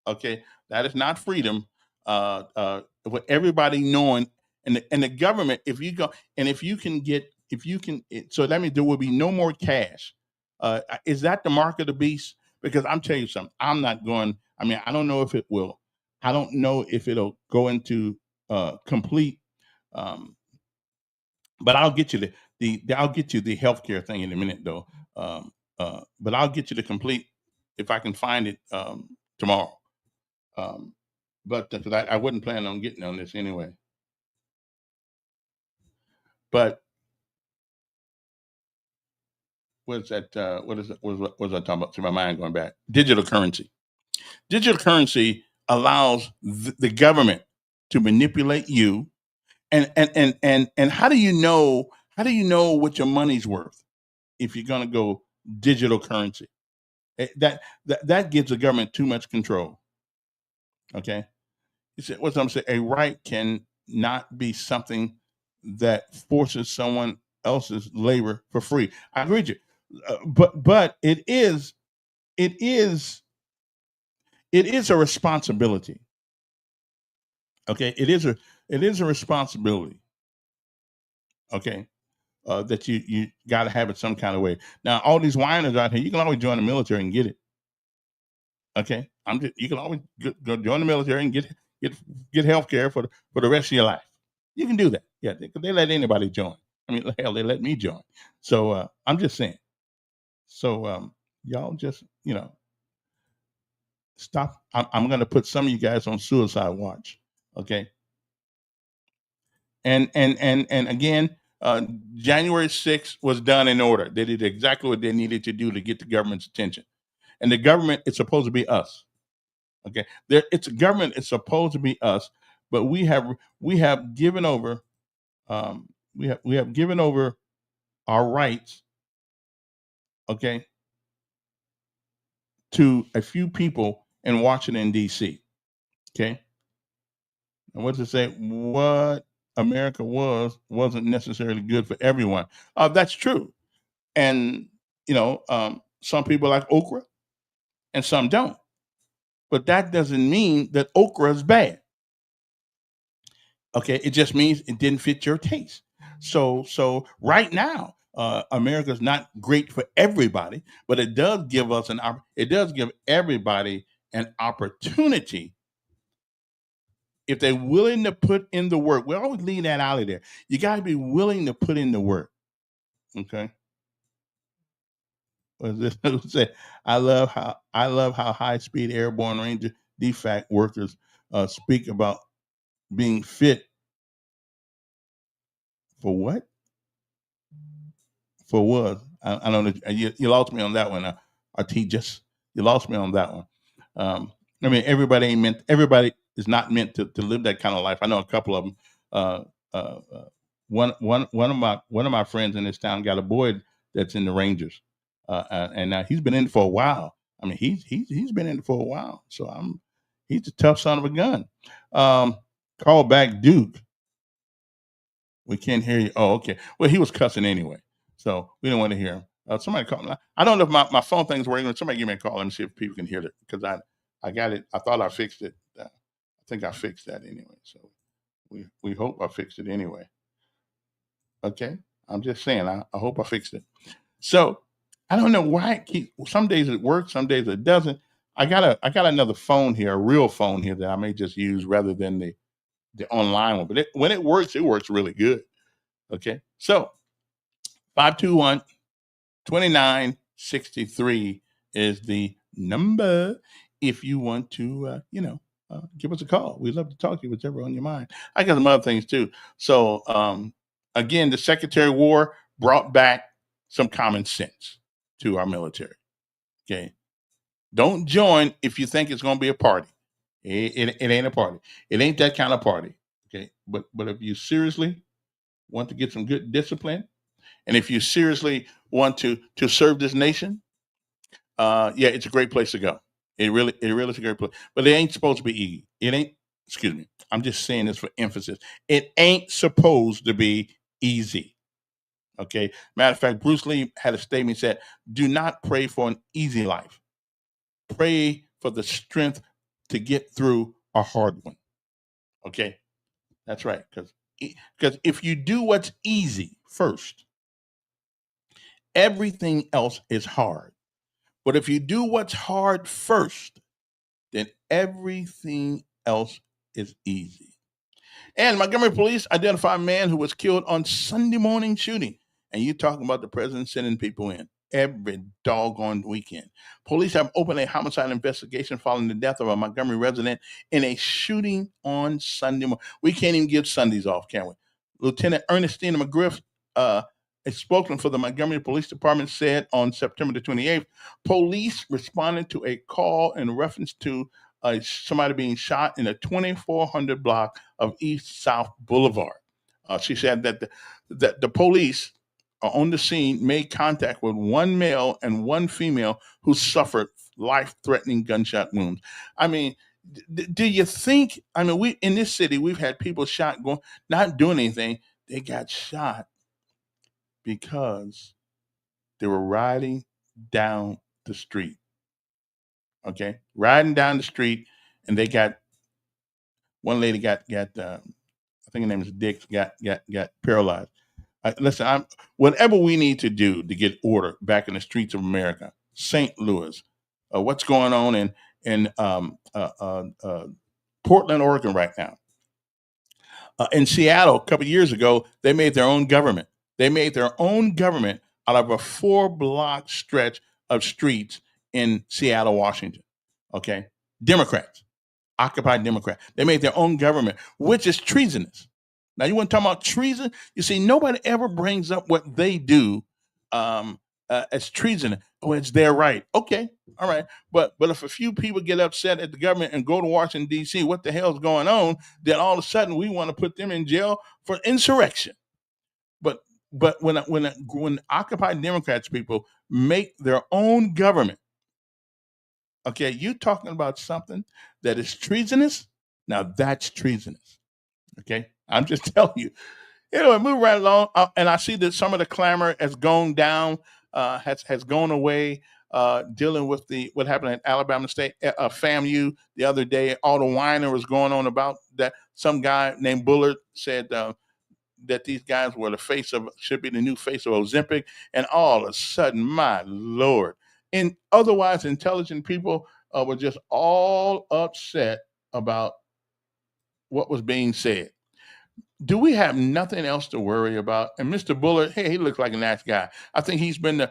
Okay, that is not freedom. With everybody knowing, and the government, if you go and if you can get, if you can, so that means there will be no more cash. Is that the mark of the beast? Because I'm telling you something, I'm not going. I mean, I don't know if it will. I don't know if it'll go into complete. Um, but I'll get you I'll get you the healthcare thing in a minute though. But I'll get you the complete if I can find it tomorrow. Um, but because I wasn't planning on getting on this anyway. But what's that? What is it? What was I talking about? To my mind going back. Digital currency. Digital currency allows the government to manipulate you. And how do you know? How do you know what your money's worth if you're going to go digital currency? That gives the government too much control. Okay, you said what I'm saying. A right can not be something that forces someone else's labor for free. I agree with you, but it is it is a responsibility. Okay, it is a responsibility. Okay, that you got to have it some kind of way. Now, all these whiners out here, you can always join the military and get it. Okay, you can always go join the military and get get health care for the rest of your life. You can do that. Yeah, they let anybody join. I mean, hell, they let me join. So I'm just saying. So y'all just stop. I'm going to put some of you guys on suicide watch. Okay, and again, January 6th was done in order. They did exactly what they needed to do to get the government's attention. And the government is supposed to be us. Okay, it's a government. It's supposed to be us, but we have given over. We have given over our rights. Okay, to a few people in Washington D.C. Okay, and what to say? What America wasn't necessarily good for everyone. That's true, and some people like okra, and some don't. But that doesn't mean that okra is bad. Okay, it just means it didn't fit your taste. So right now, America's not great for everybody, but it does give us it does give everybody an opportunity if they're willing to put in the work. We always leave that out of there. You got to be willing to put in the work. Okay. Was this say? I love how high speed airborne ranger DFAC workers speak about being fit For what? For what? I don't know. You lost me on that one. RT, just you lost me on that one. I mean, everybody is not meant to live that kind of life. I know a couple of them. Uh, one of my friends in this town got a boy that's in the Rangers, and now he's been in it for a while. I mean, he's been in it for a while. So he's a tough son of a gun. Call back Duke. We can't hear you. Oh, okay. Well, he was cussing anyway, so we don't want to hear him. Somebody call me. I don't know if my phone thing's working. Somebody give me a call. Let me see if people can hear it because I got it. I thought I fixed it. I think I fixed that anyway. So we hope I fixed it anyway. Okay. I'm just saying. I hope I fixed it. So I don't know why it keeps. Some days it works. Some days it doesn't. I got another phone here, a real phone here that I may just use rather than the online one. But when it works really good. Okay. So 521 2963 is the number if you want to, give us a call. We'd love to talk to you, whatever on your mind. I got some other things too. So, again, the Secretary of War brought back some common sense to our military. Okay. Don't join if you think it's going to be a party. It ain't a party. It ain't that kind of party. Okay. But if you seriously want to get some good discipline, and if you seriously want to serve this nation, yeah, it's a great place to go. It really is a great place. But it ain't supposed to be easy. It ain't. Excuse me. I'm just saying this for emphasis. It ain't supposed to be easy. Okay. Matter of fact, Bruce Lee had a statement said, "Do not pray for an easy life. Pray for the strength to get through a hard one." Okay, that's right. Because if you do what's easy first, everything else is hard. But if you do what's hard first, then everything else is easy. And Montgomery police identify a man who was killed on Sunday morning shooting. And you talking about the president sending people in every doggone weekend. Police have opened a homicide investigation following the death of a Montgomery resident in a shooting on Sunday morning. We can't even give Sundays off, can we? Lieutenant Ernestina McGriff, a spokesman for the Montgomery Police Department, said on September the 28th, police responded to a call in reference to somebody being shot in a 2400 block of East South Boulevard. She said that the police on the scene made contact with one male and one female who suffered life-threatening gunshot wounds. I mean, do you think? I mean, we in this city we've had people shot going not doing anything. They got shot because they were riding down the street. Okay, riding down the street, and they got one lady got I think her name is Dix got paralyzed. Listen, whatever we need to do to get order back in the streets of America, St. Louis, what's going on in Portland, Oregon right now. In Seattle, a couple of years ago, they made their own government. They made their own government out of a 4-block stretch of streets in Seattle, Washington. Okay, Democrats, occupied Democrat. They made their own government, which is treasonous. Now, you want to talk about treason? You see, nobody ever brings up what they do as treason. Oh, it's their right. Okay, all right. But if a few people get upset at the government and go to Washington, D.C., what the hell's going on? Then all of a sudden we want to put them in jail for insurrection. But when occupied Democrats people make their own government, okay, you talking about something that is treasonous? Now that's treasonous. Okay, I'm just telling you. Anyway, move right along, and I see that some of the clamor has gone down, has gone away. Dealing with what happened at Alabama State, FAMU the other day, all the whining was going on about that. Some guy named Bullard said that these guys were should be the new face of Ozempic, and all of a sudden, my Lord, and otherwise intelligent people were just all upset about what was being said. Do we have nothing else to worry about? And Mr. Bullard, hey, he looks like a nice guy. I think he's been the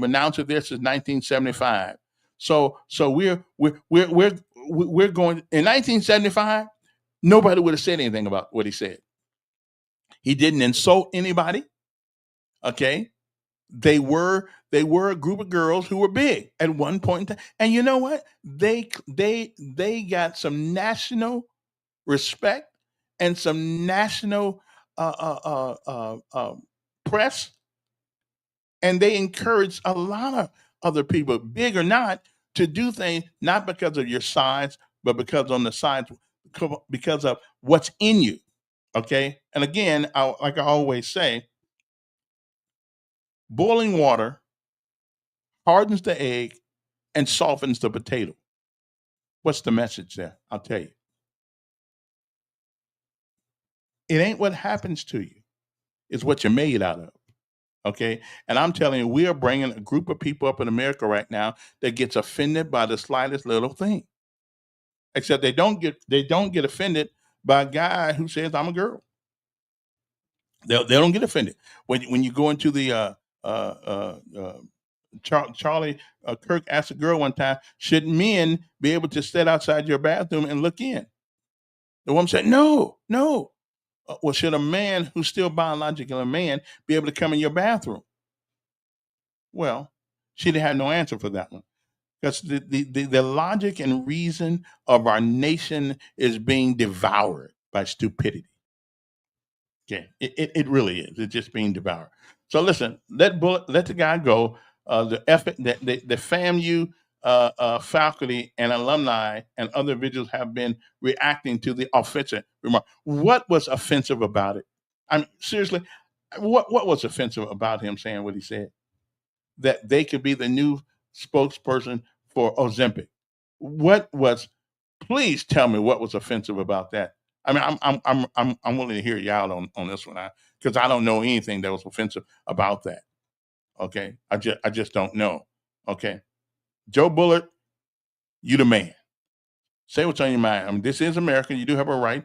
announcer there since 1975. So we're going in 1975. Nobody would have said anything about what he said. He didn't insult anybody. Okay. They were a group of girls who were big at one point in time. And you know what? They got some national respect and some national uh, uh, uh, press, and they encourage a lot of other people, big or not, to do things not because of your size, but because of what's in you. Okay, and again, like I always say, boiling water hardens the egg and softens the potato. What's the message there? I'll tell you. It ain't what happens to you; it's what you're made out of. Okay. And I'm telling you, we are bringing a group of people up in America right now that gets offended by the slightest little thing. Except they don't get offended by a guy who says I'm a girl. They don't get offended when you go into the Charlie Kirk asked a girl one time, should men be able to sit outside your bathroom and look in? The woman said, no, no. Well, should a man who's still biologically a man be able to come in your bathroom? Well, she didn't have no answer for that one. Because the logic and reason of our nation is being devoured by stupidity. Yeah, it really is. It's just being devoured. So listen, let the guy go. The FAMU faculty and alumni and other individuals have been reacting to the offensive remark. What was offensive about it? I mean, seriously, what was offensive about him saying what he said? That they could be the new spokesperson for Ozempic. What was? Please tell me what was offensive about that. I mean, I'm willing to hear you out on this one because I don't know anything that was offensive about that. Okay, I just don't know. Okay, Joe Bullard, you the man. Say what's on your mind. I mean, this is America. You do have a right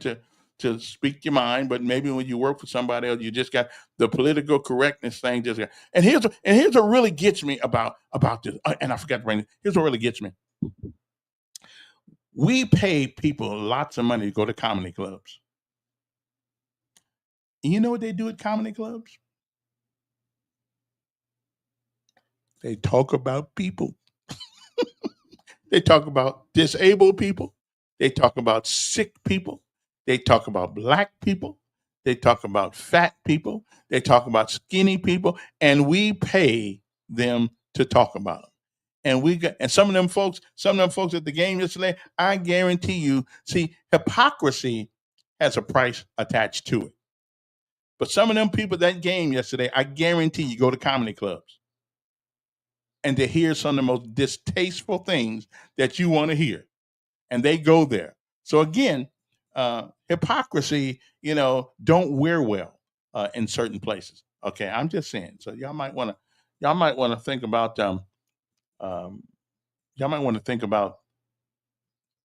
to speak your mind, but maybe when you work for somebody else, you just got the political correctness thing. And here's what really gets me about this. And I forgot to bring it. Here's what really gets me. We pay people lots of money to go to comedy clubs. And you know what they do at comedy clubs? They talk about people. They talk about disabled people. They talk about sick people. They talk about black people. They talk about fat people. They talk about skinny people. And we pay them to talk about them. And some of them folks at the game yesterday, I guarantee you, see, hypocrisy has a price attached to it. But some of them people at that game yesterday, I guarantee you go to comedy clubs and to hear some of the most distasteful things that you want to hear. And they go there. So again, hypocrisy, don't wear well in certain places. Okay, I'm just saying. So y'all might want to think about um, y'all might want to think about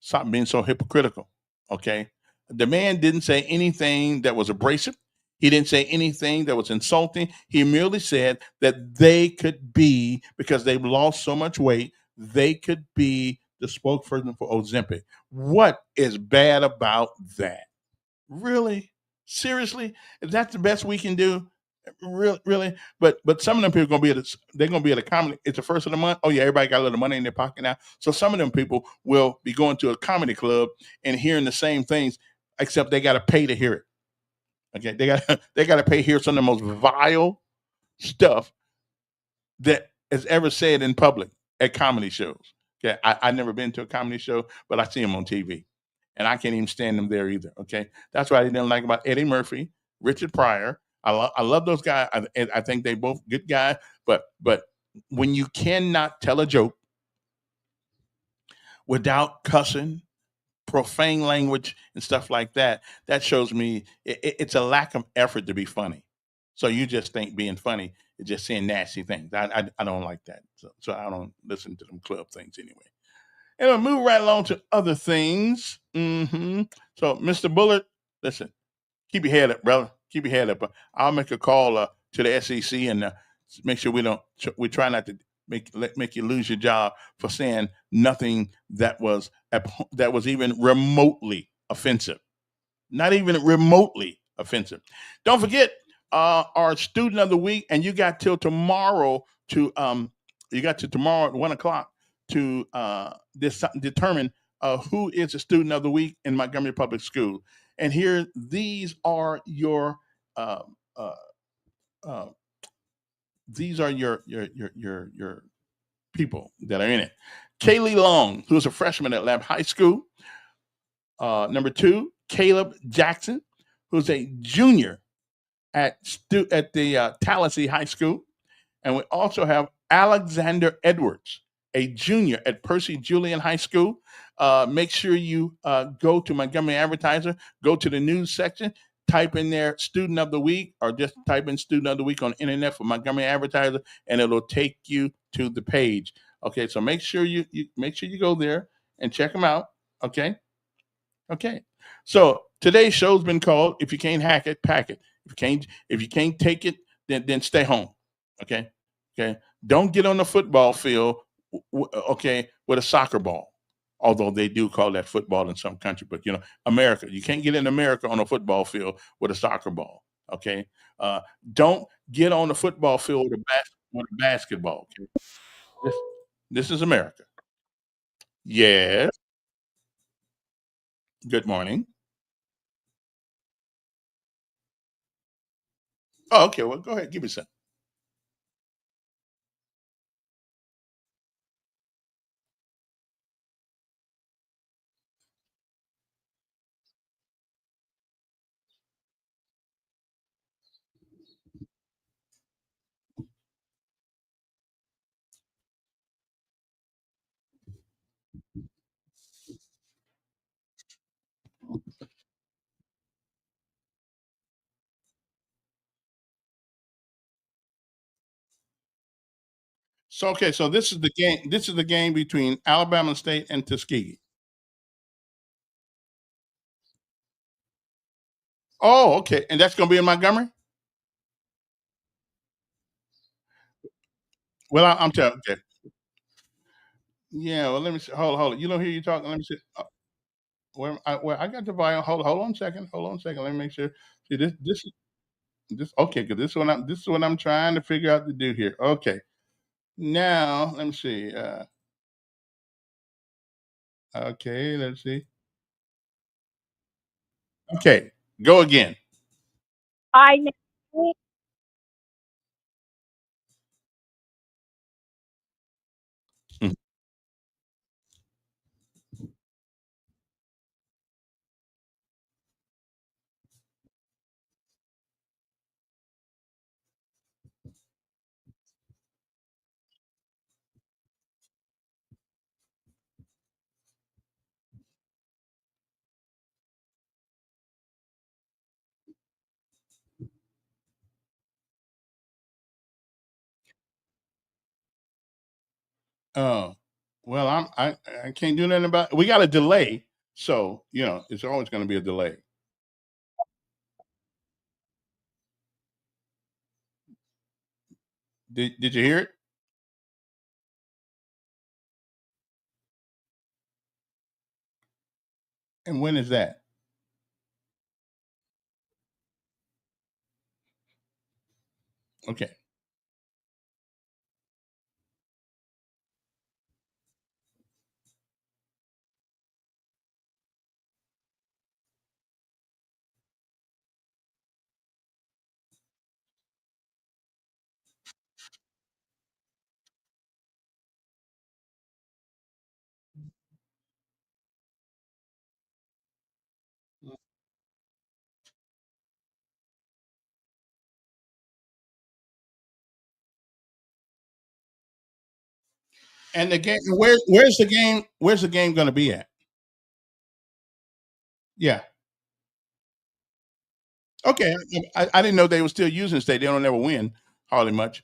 stop being so hypocritical. Okay. The man didn't say anything that was abrasive. He didn't say anything that was insulting. He merely said that they could be, because they've lost so much weight, they could be the spokesperson for Ozempic. What is bad about that? Really? Seriously? Is that the best we can do? Really? But some of them people they're gonna be at a comedy. It's the first of the month. Oh yeah, everybody got a little money in their pocket now. So some of them people will be going to a comedy club and hearing the same things, except they got to pay to hear it. Okay, they got to pay to hear some of the most vile stuff that is ever said in public at comedy shows. Okay, I never been to a comedy show, but I see them on TV, and I can't even stand them there either. Okay, that's what I didn't like about Eddie Murphy, Richard Pryor. I love those guys. I think they both good guys, but when you cannot tell a joke without cussing, profane language, and stuff like that, that shows me it's a lack of effort to be funny. So you just think being funny is just saying nasty things. I don't like that. So I don't listen to them club things anyway. And we'll move right along to other things. So, Mr. Bullard, listen, keep your head up, brother. Keep your head up. I'll make a call to the SEC and make sure we try not to make you lose your job for saying nothing that was even remotely offensive. Not even remotely offensive. Don't forget our student of the week, and you got till tomorrow to tomorrow at 1 o'clock to determine who is a student of the week in Montgomery Public School. And here, these are your uh, uh, uh, your people that are in it. Kaylee Long, who's a freshman at Lab High School. Number two, Caleb Jackson, who's a junior at the Tallahassee High School. And we also have Alexander Edwards, a junior at Percy Julian High School. Make sure you go to Montgomery Advertiser, go to the news section, type in there student of the week, or just type in student of the week on the internet for Montgomery Advertiser, and it'll take you to the page. Okay, so make sure you make sure you go there and check them out. Okay. Okay. So today's show's been called "If You Can't Hack It, Pack It." If you can't take it, then stay home. Okay. Okay. Don't get on the football field. Okay, with a soccer ball. Although they do call that football in some country, but America, you can't get in America on a football field with a soccer ball. Okay. Uh, don't get on the football field with a basketball. Okay. This this is America. Yes. Good morning. Oh, okay. Well, go ahead. Give me some. So okay, so this is the game. This is the game between Alabama State and Tuskegee. Oh, okay, and that's going to be in Montgomery. Well, I'm telling. Okay, yeah. Well, let me see. Hold. You don't hear you talking. Let me see. Where I got the volume. Hold on a second. Hold on a second. Let me make sure. See this. Okay, because this is what I'm trying to figure out to do here. Okay, now let me see. Okay, let's see. Okay, go again. I know. Oh, well, I can't do nothing about. We got a delay, so it's always going to be a delay. Did you hear it? And when is that? Okay. And the game, where's the game? Where's the game going to be at? Yeah. Okay. I didn't know they were still using state. They don't ever win hardly much.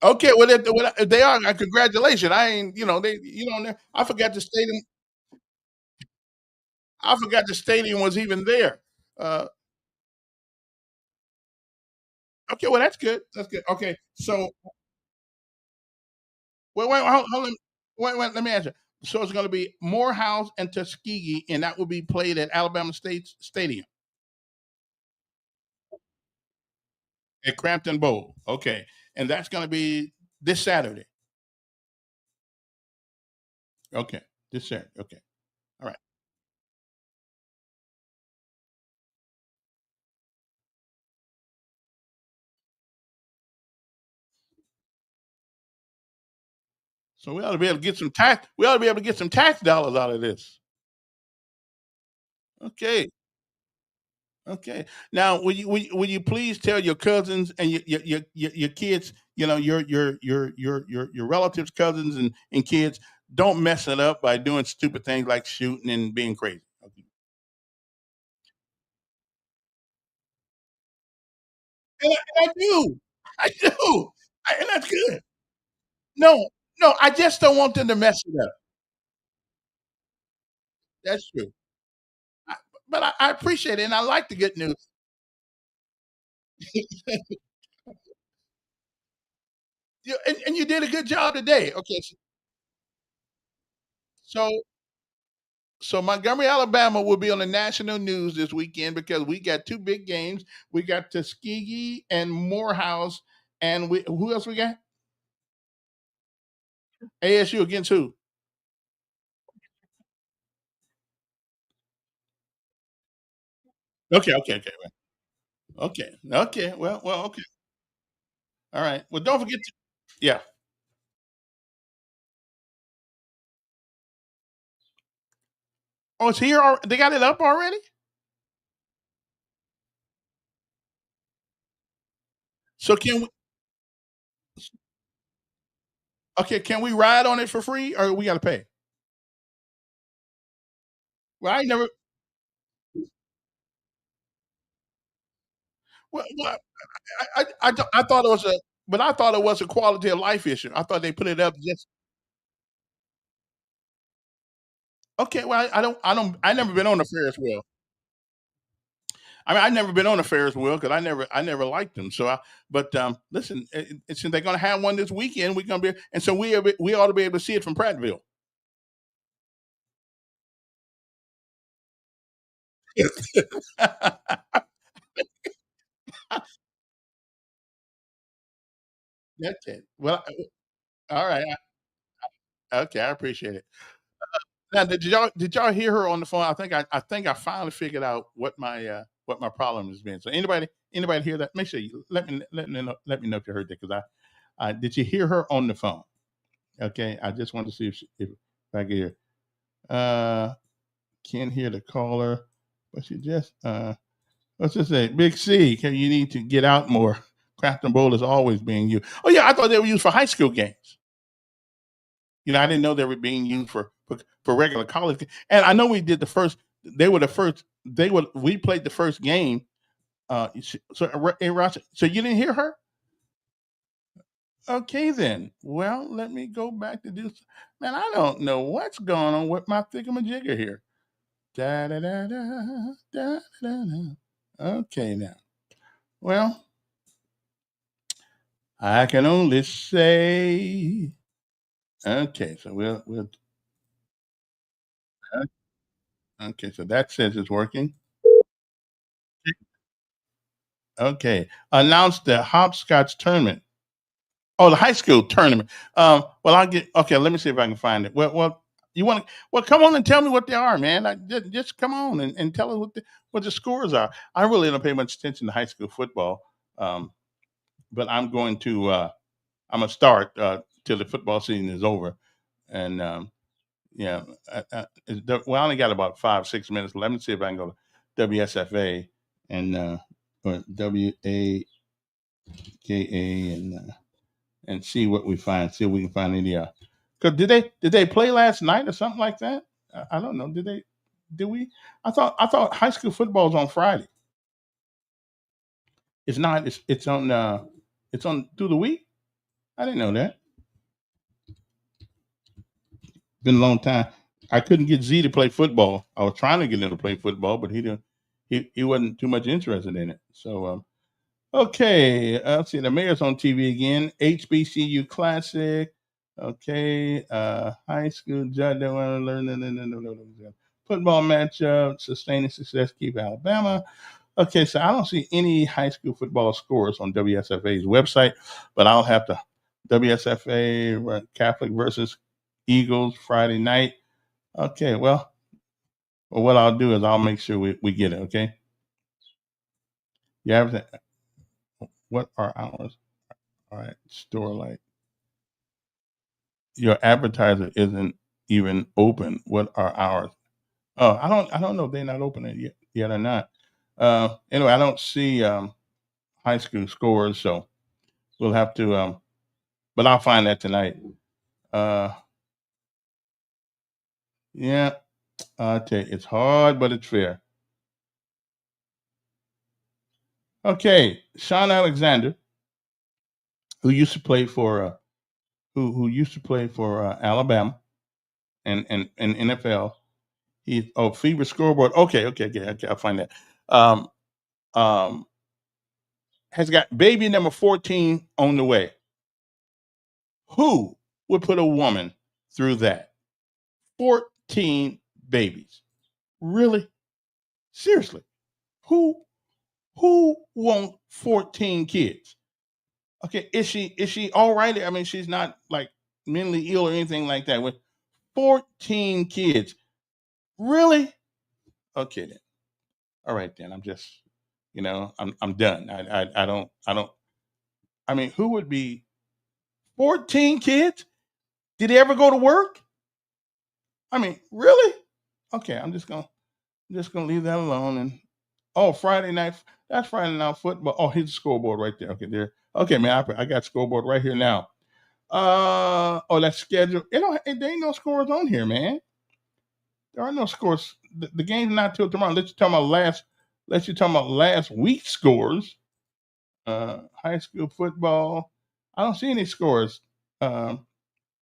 Okay. Well, if they are. Congratulations. I ain't. They. I forgot the stadium. I forgot the stadium was even there. Uh, okay. Well, that's good. That's good. Okay. So wait. Hold on. Wait. Let me answer. So it's going to be Morehouse and Tuskegee, and that will be played at Alabama State Stadium at Crampton Bowl. Okay, and that's going to be this Saturday. Okay, this Saturday. Okay, all right. So we ought to be able to get some tax. We ought to be able to get some tax dollars out of this. Okay. Okay. Now, will you please tell your cousins and your kids, your relatives, cousins, and kids, don't mess it up by doing stupid things like shooting and being crazy. Okay. And I do, I do, and that's good. No, no, I just don't want them to mess it up. That's true. I, but I appreciate it, and I like the good news. And you did a good job today. Okay, so So Montgomery, Alabama will be on the national news this weekend because we got two big games. We got Tuskegee and Morehouse, and who else we got? ASU against who? Okay, okay, okay, okay, okay. Well, okay. All right. Well, don't forget to, yeah. Oh, it's here. They got it up already. So can we? Okay, can we ride on it for free, or we got to pay? Well, I never. Well, I thought it was a, but I thought it was a quality of life issue. I thought they put it up just okay. Well, I never been on the Ferris wheel. I mean, I've never been on a Ferris wheel because I never liked them. So, but listen, since they're going to have one this weekend, we're going to be, and so we ought to be able to see it from Prattville. That's it. Well, all right, okay, I appreciate it. Now, did y'all hear her on the phone? I think I finally figured out what my problem has been. So anybody hear that? Make sure you let me know if you heard that because I did you hear her on the phone? Okay, I just wanted to see if I could hear. Uh, Can't hear the caller, but she just let's just say Big C. Can you need to get out more? Crafton Bowl is always being used. Oh yeah, I thought they were used for high school games. I didn't know they were being used for regular college. And I know we did the first. They were the first. We played the first game. So you didn't hear her? Okay then. Well, let me go back to this. Man, I don't know what's going on with my thingamajigger here. Da da da da da da da. Okay now. Well, I can only say okay. So we'll okay. So that says it's working. Okay. Announce the hopscotch tournament. Oh, the high school tournament. Well, I'll get okay. Let me see if I can find it. Well, you want to? Well, come on and tell me what they are, man. Just come on and tell us what the scores are. I really don't pay much attention to high school football, but I'm gonna start till the football season is over, and yeah, well, I only got about 5 6 minutes. Let me see if I can go to WSFA and or WAKA and see what we find. See if we can find any. Cause did they play last night or something like that? I don't know. Did they? Did we? I thought high school football is on Friday. It's not. It's on through the week. I didn't know that. Been a long time. I couldn't get Z to play football. I was trying to get him to play football, but he didn't. He wasn't too much interested in it. So okay, let's see. The mayor's on TV again. HBCU Classic. Okay, high school judge that want to learn football matchup, sustaining success, keep Alabama. Okay, so I don't see any high school football scores on WSFA's website, but I'll have to WSFA Catholic versus Eagles Friday night. Okay, well, what I'll do is I'll make sure we get it. Okay, you have to, what are hours? All right, store light. Your advertiser isn't even open. What are hours? Oh, I don't know if they're not open yet or not. Anyway, I don't see high school scores, so we'll have to. But I'll find that tonight. Uh, yeah, I tell you, it's hard, but it's fair. Okay, Sean Alexander, who used to play for who used to play for Alabama and NFL. He Fever scoreboard. Okay. I'll find that. Um, um, has got baby number 14 on the way. Who would put a woman through that? 14 babies. Really? Seriously. Who who wants 14 kids? Okay, is she all right? I mean, she's not like mentally ill or anything like that. With 14 kids. Really? Okay then. All right then. I'm just, I'm done. I don't I mean, who would be 14 kids? Did he ever go to work? I mean, really? Okay, I'm just gonna leave that alone. And Friday night. That's Friday night football. Oh, here's the scoreboard right there. Okay, there. Okay, man, I got scoreboard right here now. That's scheduled. There ain't no scores on here, man. There are no scores. The game's not till tomorrow. Let you talk about last week's scores. High school football. I don't see any scores. Um,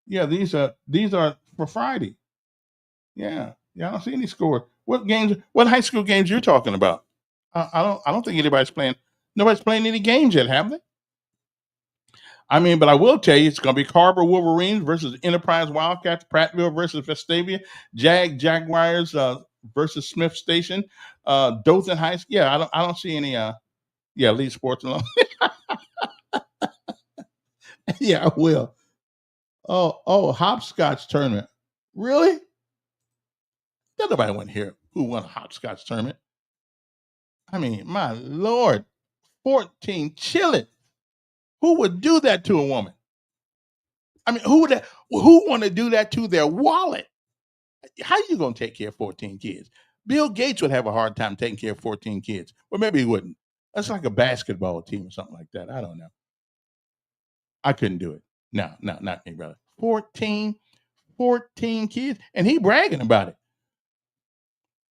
yeah, these are for Friday. Yeah, I don't see any score. What games? What high school games you're talking about? I don't think anybody's playing. Nobody's playing any games yet, have they? I mean, but I will tell you, it's going to be Harbor Wolverines versus Enterprise Wildcats, Prattville versus Vestavia, Jaguars versus Smith Station, Dothan High School. Yeah, I don't see any. Lead Sports alone. Yeah, I will. Hopscotch tournament. Really? Don't nobody want to hear who won a hopscotch tournament. I mean, my lord, 14 chilling. Who would do that to a woman? I mean, who want to do that to their wallet? How you going to take care of 14 kids? Bill Gates would have a hard time taking care of 14 kids. Or maybe he wouldn't. That's like a basketball team or something like that. I don't know. I couldn't do it. No, not me, brother. 14 kids. And he bragging about it.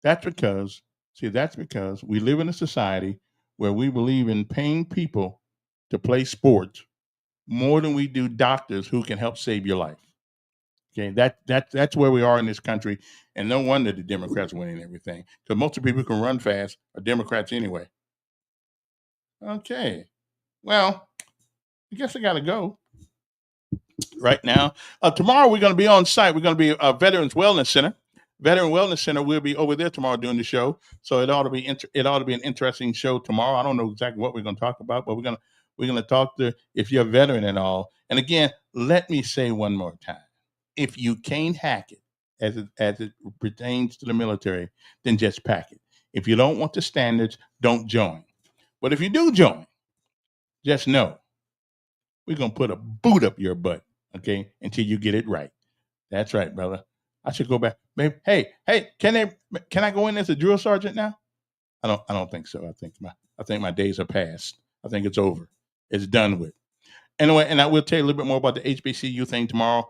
That's because we live in a society where we believe in paying people to play sports more than we do doctors who can help save your life. Okay, that's where we are in this country, and no wonder the Democrats winning everything because most of the people who can run fast are Democrats anyway. Okay, well, I guess I got to go right now. Tomorrow we're going to be on site. We're going to be Veterans Wellness Center. Veteran Wellness Center. We'll be over there tomorrow doing the show, so it ought to be an interesting show tomorrow. I don't know exactly what we're going to talk about, but we're gonna talk to if you're a veteran and all. And again, let me say one more time: if you can't hack it as it pertains to the military, then just pack it. If you don't want the standards, don't join. But if you do join, just know we're gonna put a boot up your butt, okay, until you get it right. That's right, brother. I should go back. Maybe, hey, can I go in as a drill sergeant now? I don't think so. I think my days are past. I think it's over. It's done with. Anyway, and I will tell you a little bit more about the HBCU thing tomorrow.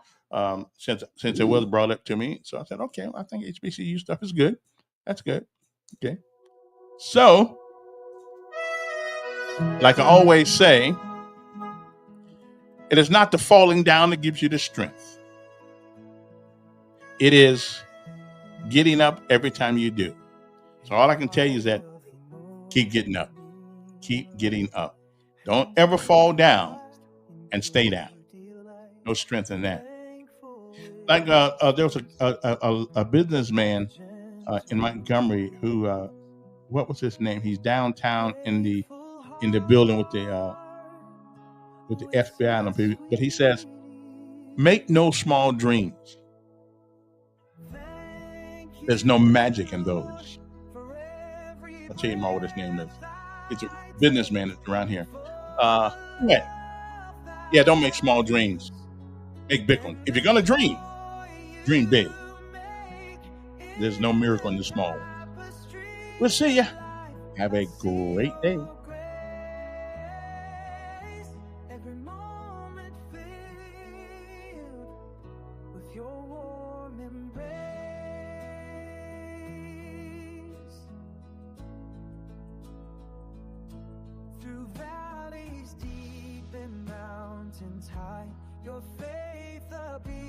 Since it was brought up to me, so I said, okay, well, I think HBCU stuff is good. That's good. Okay. So, like I always say, it is not the falling down that gives you the strength. It is getting up every time you do. So all I can tell you is that keep getting up. Keep getting up. Don't ever fall down and stay down. No strength in that. Like there was a businessman in Montgomery who what was his name? He's downtown in the building with the FBI and people. But he says, "Make no small dreams. There's no magic in those." I'll tell you more what his name is. He's a businessman that's around here. Yeah, don't make small dreams. Make big ones. If you're gonna dream big. There's no miracle in the small one. We'll see ya. Have a great day. Through valleys deep and mountains high, your faith appears.